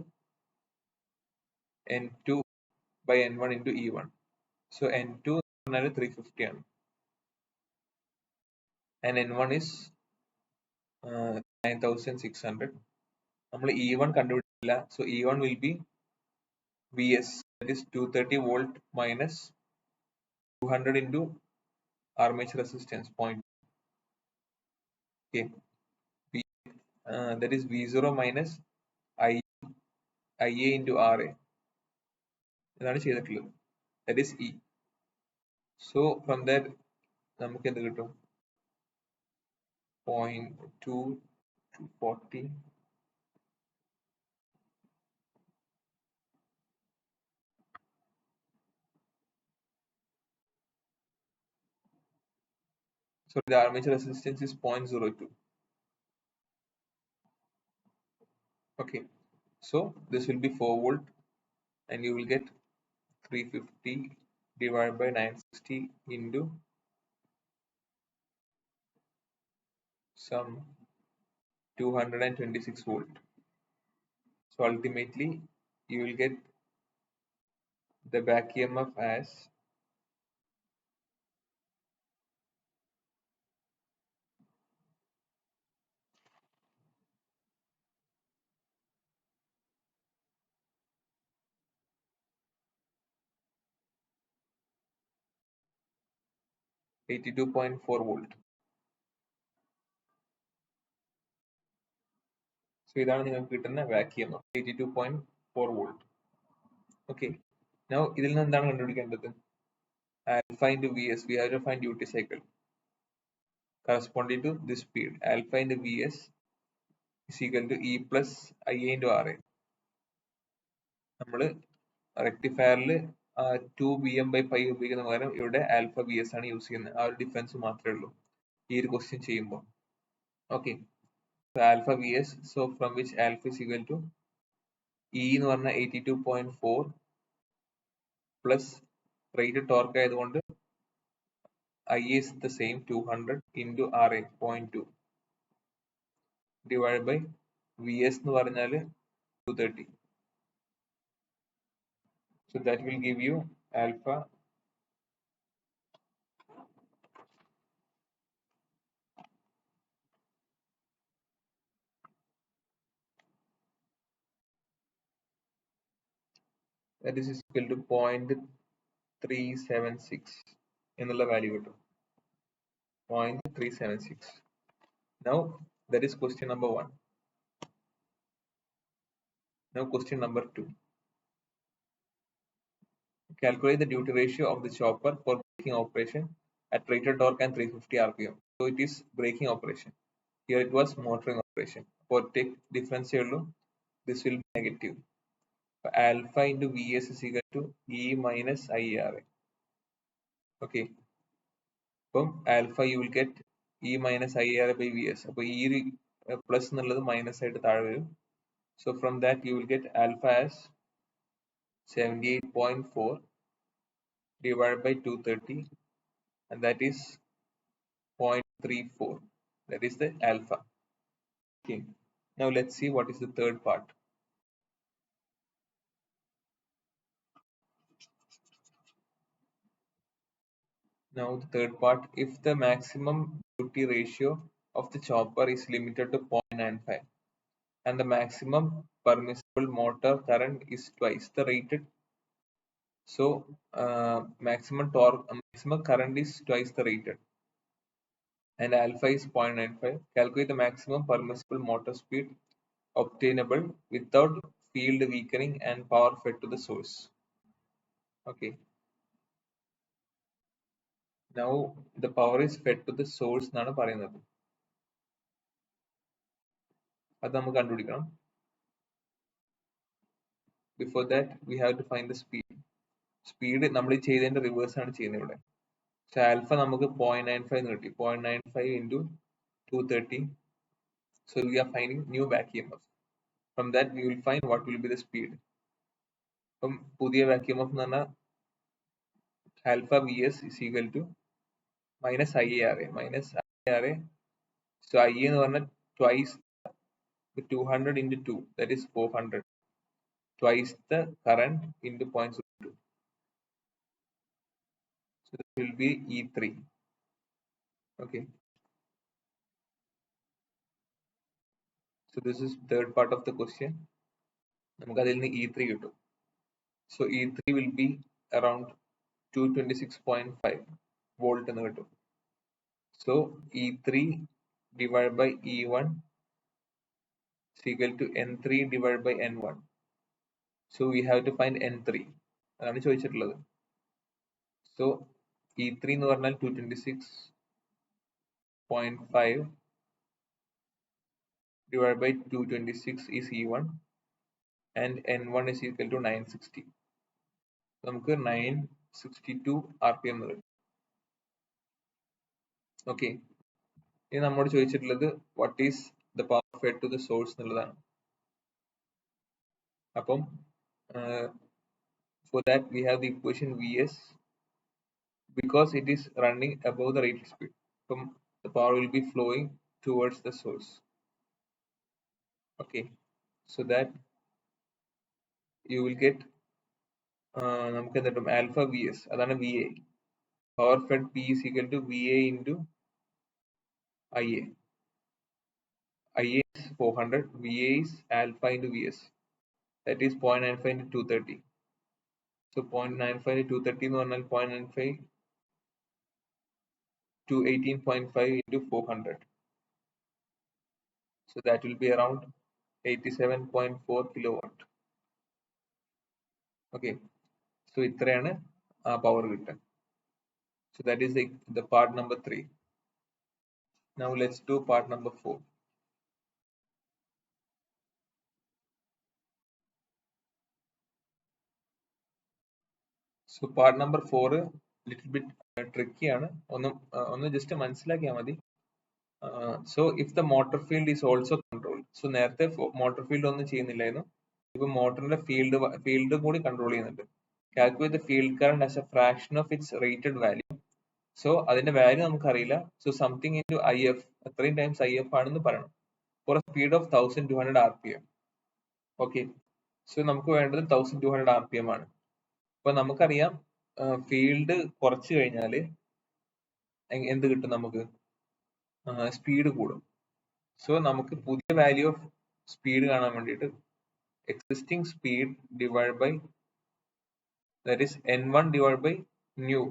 N2 by N1 into E1. So N2 എന്ന് പറഞ്ഞാൽ 350 ആണ് and N1 is 9600. നമ്മൾ E1 കണ്ടുപിടിച്ചില്ല. So E1 will be Vs, that is 230 volt minus 200 into armature resistance point. Okay, that is V0 minus IA into RA. ഇതാണ് ചെയ്തിട്ടുള്ളത്. That is E. So from that നമുക്ക് എന്ത് കിട്ടും? 0.240. So the armature resistance is 0.02. Okay, so this will be 4 volt and you will get 350 divided by 960 into some 226 volt. So ultimately you will get the back EMF as 82.4 volt. So ഇതാണ് നിങ്ങൾക്ക് കിട്ടുന്ന back EMF 82.4 volt. Okay, now ഇതിൽ നിന്ന് എന്താണ് കണ്ടുപിടിക്കേണ്ടത്? Alpha into Vs, we have to find duty cycle corresponding to this speed. Alpha into Vs is equal to E plus IA into RA. നമ്മൾ റെക്ടിഫയറിൽ 2 Vm/pi ഉപയോഗിക്കുന്ന പകരം ഇവിടെ ആൽഫ Vs ആണ് use ചെയ്യുന്നത്. ആ ഒരു ഡിഫറൻസ് മാത്രമേ ഉള്ളൂ ഈ ഒരു ക്വസ്റ്റ്യൻ ചെയ്യുമ്പോൾ. Okay, alpha Vs, so from which alpha is equal to E എന്ന് പറഞ്ഞാൽ 82.4 പ്ലസ് റേറ്റ് ടോർക്ക് ആയതുകൊണ്ട് IA is the same 200 into RA 0.2 divided by Vs എന്ന് പറഞ്ഞാൽ 230. So that will give you alpha that is equal to 0.376 എന്നുള്ള value കിട്ടും. 0.376. Now that is question number 1. Now question number 2. Calculate the duty ratio of the chopper for braking operation at rated torque and 350 rpm. So it is braking operation. Here it was motoring operation. For take difference here, this will be negative. So alpha into Vs is equal to E minus IRA. Okay. From alpha you will get E minus IRA by Vs. So E plus എന്നുള്ളത് minus ആയിട്ട് താഴെ വരും. So from that you will get alpha as 78.4 divided by 230 and that is 0.34. That is the alpha. Okay. Now let's see what is the third part. Now the third part, if the maximum duty ratio of the chopper is limited to 0.95 and the maximum permissible motor current is twice the rated, so maximum torque, maximum current is twice the rated and alpha is 0.95, calculate the maximum permissible motor speed obtainable without field weakening and power fed to the source. Okay. Now the power is fed to the source എന്നാണ് പറയുന്നത്. അത് നമുക്ക് കണ്ടുപിടിക്കണം. Before that we have to find the speed. Speed നമ്മൾ ചെയ്തതിന്റെ reverse ആണ് ചെയ്യുന്നത് ഇവിടെ. So alpha നമുക്ക് 0.95 എന്ന് കിട്ടി. 0.95 into 230. So we are finding new back EMF. From that we will find what will be the speed. അപ്പം പുതിയ back EMF എന്ന് പറഞ്ഞാൽ alpha Vs is equal to minus IARA. Minus IARA. So IA എന്ന് പറഞ്ഞാൽ twice 200 into 2, that is 400. Twice the current into 0.02. So this will be E3. Okay. So this is third part of the question. നമുക്ക് അതിൽ നിന്ന് E3 കിട്ടും. So E3 will be around 226.5 volt എന്ന് കിട്ടും. So E3 divided by E1 is equal to N3 divided by N1. So we have to find N3. അതാണ് ചോദിച്ചിട്ടുള്ളത്. So E3 എന്ന് പറഞ്ഞാൽ 226.5 divided by 226 is E1 and N1 is equal to 960. നമുക്ക് 962 RPM എന്ന് കിട്ടും. Okay, ഇനി നമ്മോട് ചോദിച്ചിട്ടുള്ളത് what is the power fed to the source എന്നുള്ളതാണ്. അപ്പം for that we have the equation Vs because it is running above the rated speed. The power will be flowing towards the source. Okay, so that you will get നമുക്ക് എന്ത് കിട്ടും, alpha Vs, അതാണ് VA. Power fed P is equal to VA into IA. IA is 400, VA is alpha into Vs, that is 0.95 into 230. So 0.95 into 230 എന്ന് പറഞ്ഞാൽ 0.95 to 18.5 into 400. So that will be around 87.4 kilowatt. Okay, so ഇത്രയാണ് ആ power കിട്ടുക. So that is the part number 3. Now let's do part number 4. So part number 4 little bit tricky ആണ്. ഒന്ന് just മനസ്സിലാക്കിയാൽ മതി. So if the motor field is also controlled. So നേരത്തെ motor field ഒന്നും ചെയ്യുന്നില്ലായിരുന്നു. ഇപ്പൊ മോട്ടറിന്റെ ഫീൽഡ് കൂടി control ചെയ്യുന്നുണ്ട്. Calculate the field current as a fraction of its rated value. So അതിന്റെ വാല്യൂ നമുക്കറിയില്ല. So something into IF, അത്രയും ടൈംസ് IF ആണെന്ന് പറയണം. For a speed of 1200 RPM. Okay, so നമുക്ക് വേണ്ടത് 1200 RPM ആണ്. അപ്പൊ നമുക്കറിയാം ഫീൽഡ് കുറച്ച് കഴിഞ്ഞാല് എന്ത് കിട്ടും, നമുക്ക് സ്പീഡ് കൂടും. സോ നമുക്ക് പുതിയ വാല്യൂ ഓഫ് സ്പീഡ് കാണാൻ വേണ്ടിയിട്ട് existing speed divided by, that is N1 divided by new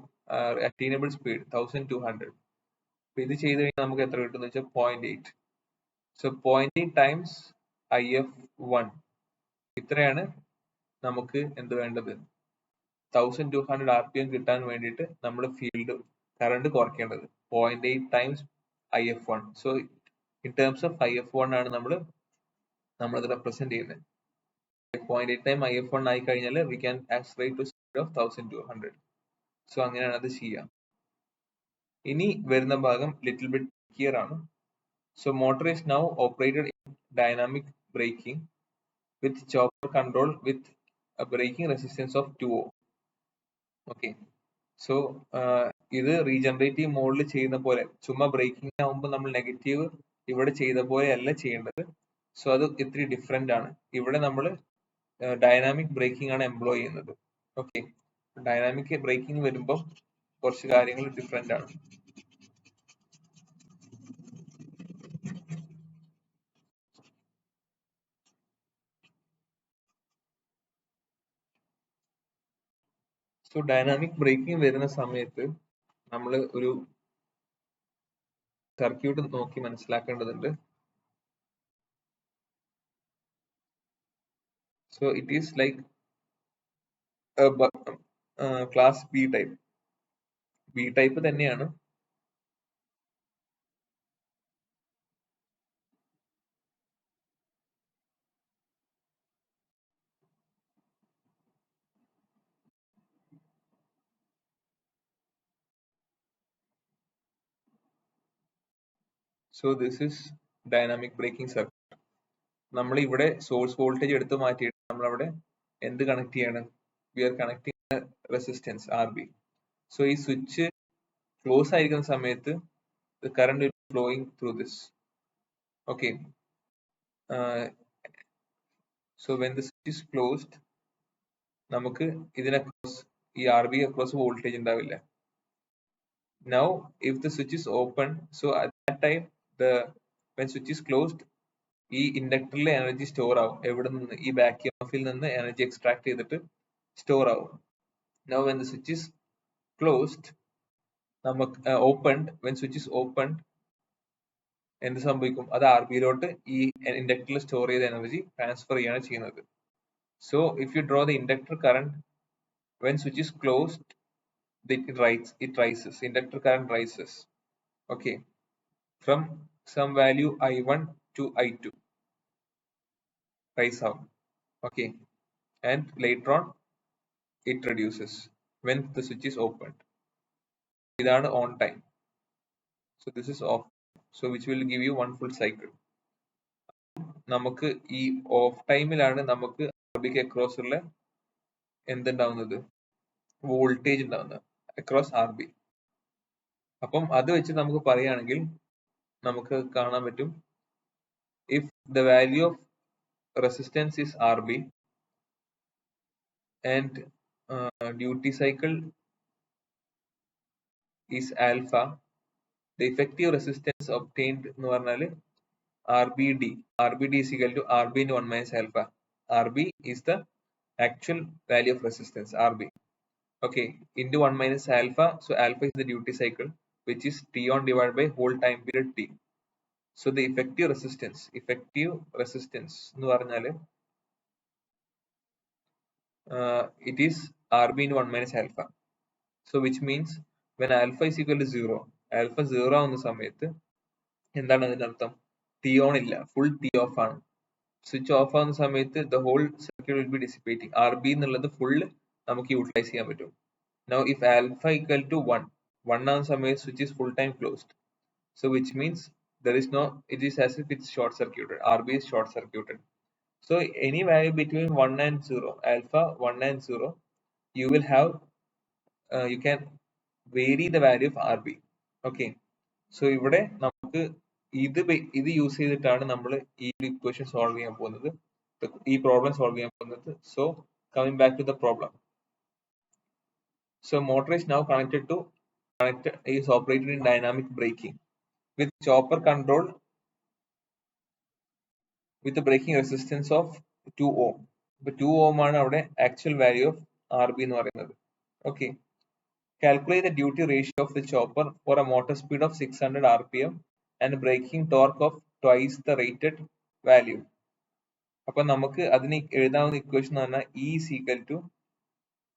attainable speed 1200. അപ്പൊ ഇത് ചെയ്ത് കഴിഞ്ഞാൽ നമുക്ക് എത്ര കിട്ടും എന്ന് വെച്ചാൽ 0.8. സോ 0.8 ടൈംസ് IF1, ഇത്രയാണ് നമുക്ക് എന്ത് വേണ്ടത്, 1200 RPM കിട്ടാൻ വേണ്ടിയിട്ട് നമ്മൾ ഫീൽഡ് കറണ്ട് കുറയ്ക്കേണ്ടത് 0.8 times IF1. So in terms of IF1 ആണ് നമ്മളത് റെപ്രസെന്റ് ചെയ്യുന്നത്. 0.8 ടൈം IF1 ആയി കഴിഞ്ഞാൽ we can accelerate to speed of 1200. So അങ്ങനെയാണ് അത് ചെയ്യുക. ഇനി വരുന്ന ഭാഗം ലിറ്റിൽ ബിറ്റ് ക്ലിയർ ആണ്. So motor is now operated in dynamic braking with chopper control with a braking resistance of 2 ohm. Okay, so ഇത് റീജനറേറ്റീവ് മോഡിൽ ചെയ്യുന്ന പോലെ ചുമ്മാ ബ്രേക്കിംഗ് ആകുമ്പോൾ നമ്മൾ നെഗറ്റീവ് ഇവിടെ ചെയ്ത പോലെ അല്ല ചെയ്യേണ്ടത്. സോ അത് ഇത്തിരി ഡിഫറെന്റ് ആണ്. ഇവിടെ നമ്മൾ ഡൈനാമിക് ബ്രേക്കിംഗ് ആണ് എംപ്ലോയ് ചെയ്യുന്നത്. ഓക്കെ, ഡൈനാമിക് ബ്രേക്കിംഗ് വരുമ്പോൾ കുറച്ച് കാര്യങ്ങൾ ഡിഫറെന്റ് ആണ്. സോ ഡൈനാമിക് ബ്രേക്കിംഗ് വരുന്ന സമയത്ത് നമ്മൾ ഒരു സർക്യൂട്ട് നോക്കി മനസ്സിലാക്കേണ്ടതുണ്ട്. So it is like class B type തന്നെയാണ്. So this is dynamic braking circuit. നമ്മൾ ഇവിടെ സോഴ്സ് വോൾട്ടേജ് എടുത്ത് മാറ്റിയിട്ട് നമ്മൾ അവിടെ എന്ത് കണക്ട് ചെയ്യാണ്? We are connecting resistance R B. So ഈ സ്വിച്ച് ക്ലോസ് ആയിരിക്കുന്ന സമയത്ത് the current will be flowing through this. Okay, so when the switch is closed, നമുക്ക് ഇതിന് അക്രോസ് ഈ ആർ ബി അക്രോസ് വോൾട്ടേജ് ഉണ്ടാവില്ല. Now if the switch is open, so at that time when switch is closed, ഈ ഇൻഡക്ടറിലെ energy store ആവും. എവിടെ നിന്ന്? ഈ back ഇഎംഎഫിൽ നിന്ന് എനർജി എക്സ്ട്രാക്ട് ചെയ്തിട്ട് സ്റ്റോർ ആവും. Now when the switch is closed, നമുക്ക് opened, when switch is opened, എന്ത് സംഭവിക്കും? അത് ആർ ബിയിലോട്ട് ഈ ഇൻഡക്ടറിൽ സ്റ്റോർ ചെയ്ത എനർജി ട്രാൻസ്ഫർ ചെയ്യാണ് ചെയ്യുന്നത്. So if you draw the inductor current when switch is closed, it rises. Inductor current rises. Okay, from some value I1 to I2 rise out. Okay, and later on it reduces when the switch is opened. ഇതാണ് on time. So this is off. So which will give you one full cycle. നമുക്ക് ഈ of ടൈമിലാണ് നമുക്ക് ആർബിക്ക് across ഉള്ള എന്തുണ്ടാവുന്നത്? Voltage ഉണ്ടാവുന്നത് across R B. അപ്പം അത് വെച്ച് നമുക്ക് പറയുകയാണെങ്കിൽ നമുക്ക് കാണാൻ പറ്റും, if the value of resistance is R B and duty cycle is alpha, the effective resistance obtained എന്ന് പറഞ്ഞാൽ R B D is equal to RB into 1 minus alpha. RB is the actual value of resistance, RB. Okay, into 1 minus alpha. So alpha is the duty cycle, which is T on divided by whole time period T. So the effective resistance എന്ന് പറഞ്ഞാല് it is RB into 1 minus alpha. So which means when alpha is equal to 0, alpha 0 ആവുന്ന സമയത്ത് എന്താണ് അതിന്റെ അർത്ഥം? T on ഇല്ല, full T off ആണ്. Switch off ആവുന്ന സമയത്ത് the whole circuit will be dissipating. RB എന്നുള്ളത് ഫുൾ നമുക്ക് യൂട്ടിലൈസ് ചെയ്യാൻ പറ്റും. Now if alpha equal to 1 ആവുന്ന സമയത്ത് switch is full time closed. So which means it is as if it's short circuited. RB is short circuited. So any value between 1 and 0, alpha 1 and 0, you will have you can vary the value of RB. Okay, so ഇവിടെ നമുക്ക് ഇത് use ചെയ്തിട്ടാണ് നമ്മൾ ഈ equation solve ചെയ്യാൻ പോകുന്നത്, ഈ problem solve ചെയ്യാൻ പോകുന്നത്. So coming back to the problem. So motor is now is operated in dynamic braking with chopper control with the braking resistance of 2 ohm. ഇപ്പൊ 2 ohm ആണ് അവിടെ actual value of R B എന്ന് പറയുന്നത്. Okay, calculate the duty ratio of the chopper for a motor speed of 600 rpm and braking torque of twice the rated value. അപ്പൊ നമുക്ക് അതിന് എഴുതാവുന്ന equation എന്ന് പറഞ്ഞാൽ E is equal to,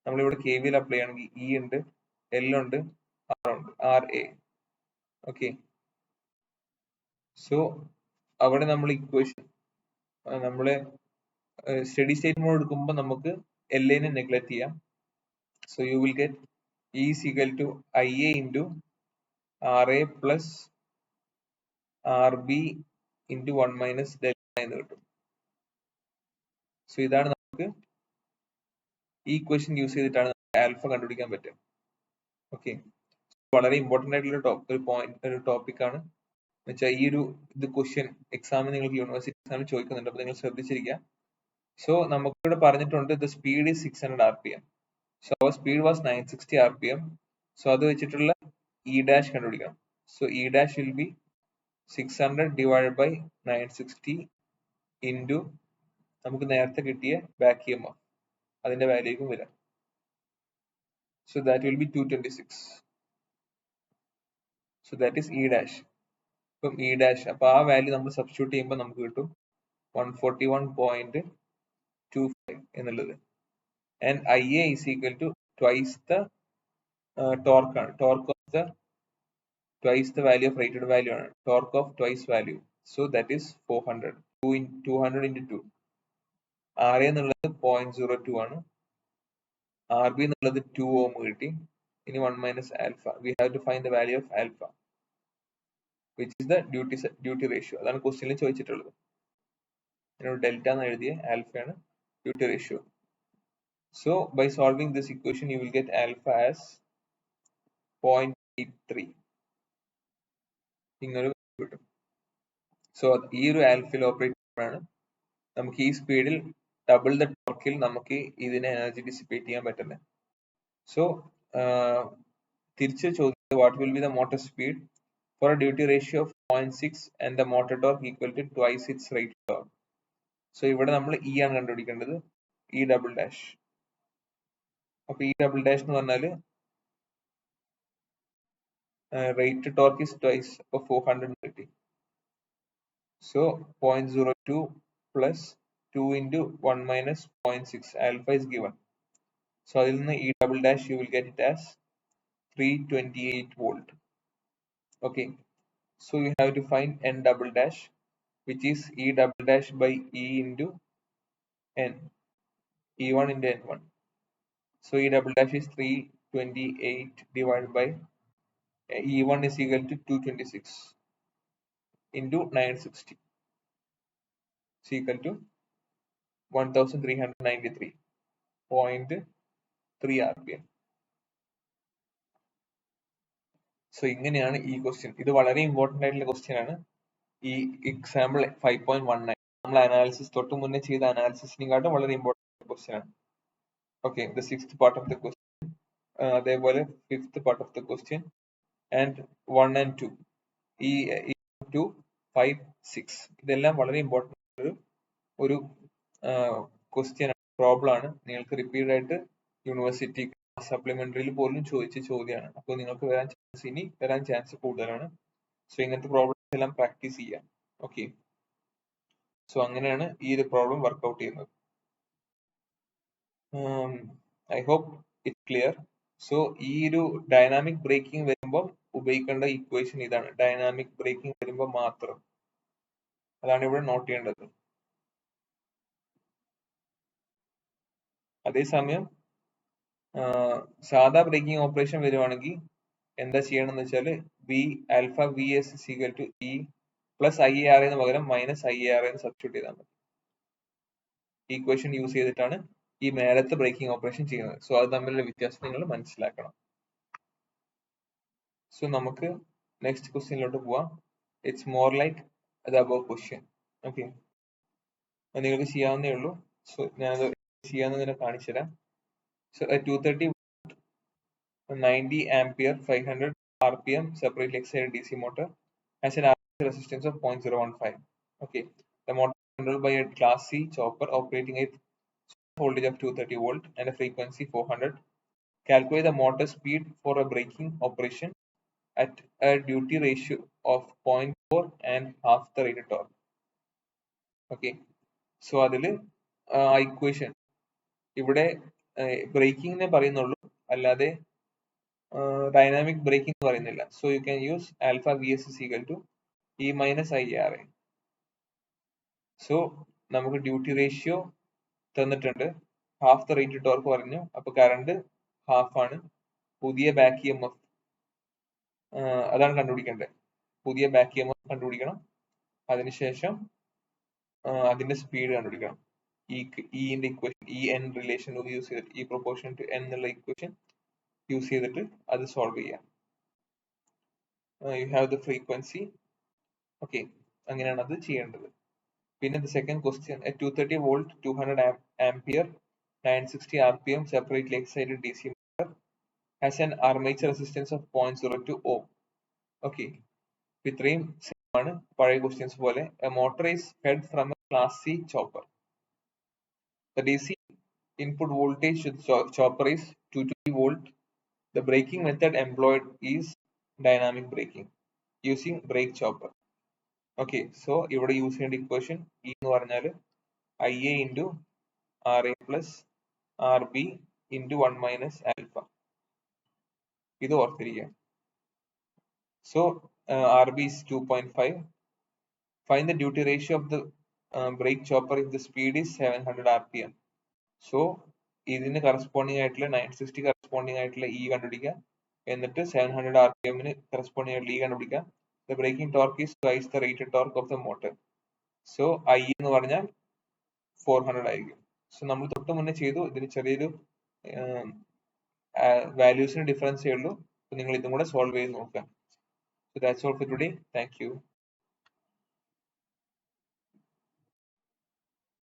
നമ്മളിവിടെ KVL apply ആണെങ്കിൽ E ഉണ്ട്, L ഉണ്ട്, R ഉണ്ട്, RA. ഓക്കെ, സോ അവിടെ നമ്മൾ ഇക്വേഷൻ നമ്മള് സ്റ്റഡി സ്റ്റേറ്റ് മോഡ് എടുക്കുമ്പോൾ നമുക്ക് L നെ നെഗ്ലക്ട് ചെയ്യാം. So you will get E is equal to IA into RA plus RB into 1 minus delta എന്ന് കിട്ടും. സോ ഇതാണ് നമുക്ക് ഈ ഇക്വേഷൻ യൂസ് ചെയ്തിട്ടാണ് ആൽഫ കണ്ടുപിടിക്കാൻ പറ്റുക. ഓക്കെ, വളരെ ഇമ്പോർട്ടന്റ് ആയിട്ടുള്ള ഒരു ടോപ്പിക്കാണ്. എന്നുവെച്ചാൽ ഈ ഒരു ക്വസ്റ്റ്യൻ എക്സാമിന് നിങ്ങൾക്ക് യൂണിവേഴ്സിറ്റി എക്സാമിന് ചോദിക്കുന്നുണ്ട്. അപ്പൊ നിങ്ങൾ ശ്രദ്ധിച്ചിരിക്കുക. സോ നമുക്കിവിടെ പറഞ്ഞിട്ടുണ്ട് the speed is 600 RPM. So അവർ സ്പീഡ് വാസ് 960 RPM. സോ അത് വെച്ചിട്ടുള്ള ഇ ഡാഷ് കണ്ടുപിടിക്കണം. So E dash will be 600 divided by 960 into നമുക്ക് നേരത്തെ കിട്ടിയ ബാക്ക് EMF അതിന്റെ വാല്യൂക്കും വരാം. So that will be 226. So that is E dash. ഇപ്പം ഇ ഡാഷ് അപ്പൊ ആ വാല്യൂ നമ്മൾ സബ്സ്റ്റിറ്റ്യൂട്ട് ചെയ്യുമ്പോൾ നമുക്ക് കിട്ടും 141.25 എന്നുള്ളത്. And IA is equal to twice the torque ആണ്. Torque of the twice the value of rated value ആണ്. Torque of twice value. So that is 400. 200 into 2. RA എന്നുള്ളത് 0.02 ആണ്. RB എന്നുള്ളത് 2 ohm കിട്ടി. ഇനി 1 minus alpha. We have to find the value of alpha, which is the duty ratio. അതാണ് ക്വസ്റ്റ്യനിൽ ചോദിച്ചിട്ടുള്ളത്. Delta എന്ന് എഴുതിയ ആൽഫയാണ് duty ratio. So by solving this equation, you will get alpha as 0.83. ഇങ്ങനെ കിട്ടും. സോ ഈ ഒരു ആൽഫയിൽ ഓപ്പറേറ്റ് ചെയ്യുമ്പോഴാണ് നമുക്ക് ഈ സ്പീഡിൽ ഡബിൾ ദ ടോർക്കിൽ നമുക്ക് ഇതിനെ എനർജി ഡിസിപ്പേറ്റ് ചെയ്യാൻ പറ്റുന്നത്. സോ തിരിച്ച് ചോദിച്ചത് what will be the motor speed for a duty ratio of 0.6 and the motor torque equal to twice its rated torque. So ഇവിടെ നമ്മൾ ഇ ആണ് കണ്ടുപിടിക്കേണ്ടത്, ഇ ഡബിൾ ഡാഷ്. അപ്പൊ ഇ ഡബിൾ ഡാഷ് എന്ന് പറഞ്ഞാല് റേറ്റഡ് ടോർക്ക് ഇസ് ട്വൈസ്, അപ്പൊ 400 കിട്ടി. So 0.02 plus 2 into 1 minus 0.6 alpha is given. So അതിൽ നിന്ന് E double dash you will get it as 328 volt. Okay. So you have to find N double dash, which is E double dash by E into N. E1 into N1. So E double dash is 328 divided by E1 is equal to 226 into 960. Is equal to 1393.3 RPM. So ഇങ്ങനെയാണ് ഈ question. ഇത് വളരെ important ആയിട്ടുള്ള question ആണ്. ഈ example 5.19 നമ്മൾ analysis തൊട്ട് മുന്നേ ചെയ്ത അനാലിസിസിനെക്കാട്ടും വളരെ ഇമ്പോർട്ടന്റ് ക്വസ്റ്റ്യൻ ആണ്. Okay, the 6th part of the question, അതേപോലെ 5th part of the question and 1 and 2. ഈ 2, 5, 6 ഇതെല്ലാം വളരെ ഇമ്പോർട്ടന്റ് ഒരു ക്വസ്റ്റ്യൻ പ്രോബ്ലം ആണ്. നിങ്ങൾക്ക് റിപ്പീറ്റ് ആയിട്ട് യൂണിവേഴ്സിറ്റി സപ്ലിമെന്ററിയിൽ പോലും ചോദിച്ച ചോദ്യമാണ്. അപ്പോൾ നിങ്ങൾക്ക് വരാൻ ചാൻസ് കൂടുതലാണ്. സോ ഇങ്ങനത്തെ പ്രോബ്ലംസ് എല്ലാം പ്രാക്ടീസ് ചെയ്യാം. ഓക്കെ, സോ അങ്ങനെയാണ് ഈ ഒരു പ്രോബ്ലം വർക്ക്ഔട്ട് ചെയ്യുന്നത്. I hope it clear. So ഈ ഒരു ഡൈനാമിക് ബ്രേക്കിംഗ് വരുമ്പോൾ ഉപയോഗിക്കേണ്ട ഇക്വേഷൻ ഇതാണ്. ഡൈനാമിക് ബ്രേക്കിംഗ് വരുമ്പോൾ മാത്രം, അതാണ് ഇവിടെ നോട്ട് ചെയ്യേണ്ടത്. അതേസമയം സാധാ ബ്രേക്കിംഗ് ഓപ്പറേഷൻ വരുവാണെങ്കിൽ എന്താ ചെയ്യണമെന്ന് വെച്ചാല് alpha V S is equal to E plus I A R എന്ന് പകരം മൈനസ് ഐ എ ആർ എന്ന് സബ്സ്റ്റിറ്റ്യൂട്ട് ചെയ്താൽ മതി. ഈക്വേഷൻ യൂസ് ചെയ്തിട്ടാണ് ഈ മേലത്തെ ബ്രേക്കിംഗ് ഓപ്പറേഷൻ ചെയ്യുന്നത്. സോ അത് തമ്മിലുള്ള വ്യത്യാസം നിങ്ങൾ മനസ്സിലാക്കണം. സോ നമുക്ക് നെക്സ്റ്റ് ക്വസ്റ്റ്യനിലോട്ട് പോവാം. It's more like the above question. Okay, നിങ്ങൾക്ക് ചെയ്യാവുന്നേ ഉള്ളൂ. സോ ഞാനത് ചെയ്യാവുന്നതിനെ കാണിച്ചു തരാം. So a 230 90 ampere 500 RPM separately excited DC motor has an RMS resistance of 0.015. Okay, the motor is controlled by a class C chopper operating at voltage of 230 volt and a frequency 400. Calculate the motor speed for a braking operation at a duty ratio of 0.4 and half the rated torque. Okay, so അതില് equation ഇവിടെ ബ്രേക്കിംഗിനെ പറയുന്നുള്ളൂ, അല്ലാതെ dynamic braking പറയുന്നില്ല. So you can use alpha V S is equal to E minus I R A. So നമുക്ക് duty ratio തന്നിട്ടുണ്ട്, half the rated torque പറഞ്ഞു. അപ്പൊ കറണ്ട് ഹാഫ് ആണ്. പുതിയ ബാക്ക് EMF അതാണ് കണ്ടുപിടിക്കേണ്ടത്. പുതിയ ബാക്ക് EMF കണ്ടുപിടിക്കണം. അതിനുശേഷം അതിന്റെ സ്പീഡ് കണ്ടുപിടിക്കണം. ഇന്റെ equation E N relation use ചെയ്തിട്ട്, ഈ പ്രൊപ്പോർഷൻ ടു എൻ എന്നുള്ള ഇക്വേഷൻ യൂസ് ചെയ്തിട്ട് അത് സോൾവ് ചെയ്യാം. you have the frequency. Okay, അങ്ങനെയാണ് അത് ചെയ്യേണ്ടത്. പിന്നെ the second question, a 230 volt 200 ampere 960 rpm separately excited DC motor has an armature resistance of 0.02 ohm. Okay, ഇത്രയും same ആണ് പഴയ questions പോലെ. A motor is fed from a class C chopper. The DC input voltage to the chopper is 220 volt. The braking method employed is dynamic braking using brake chopper. Okay, so ഇവിടെ use ചെയ്യേണ്ട equation E എന്ന് പറഞ്ഞാൽ IA into RA plus RB into 1 minus alpha. ഇത് ഓർത്തിരിക്കുക. So RB is 2.5. Find the duty ratio of the brake chopper if the speed is 700 rpm. So ഇതിന് corresponding ആയിട്ടുള്ള 960 corresponding ആയിട്ടുള്ള E കണ്ടുപിടിക്കുക. എന്നിട്ട് 700 rpm ന് കറസ്പോണ്ടിങ് ആയിട്ടുള്ള E കണ്ടുപിടിക്കുക. The braking torque is twice the rated torque of the motor. So I എന്ന് പറഞ്ഞാൽ 400 ആയിരിക്കും. സോ നമ്മൾ തൊട്ട് മുന്നേ ചെയ്തു. ഇതിന് ചെറിയൊരു വാല്യൂസിന് ഡിഫറൻസേ ഉള്ളൂ. നിങ്ങൾ ഇതും കൂടെ സോൾവ് ചെയ്ത് നോക്കുക. So that's all for today. Thank you.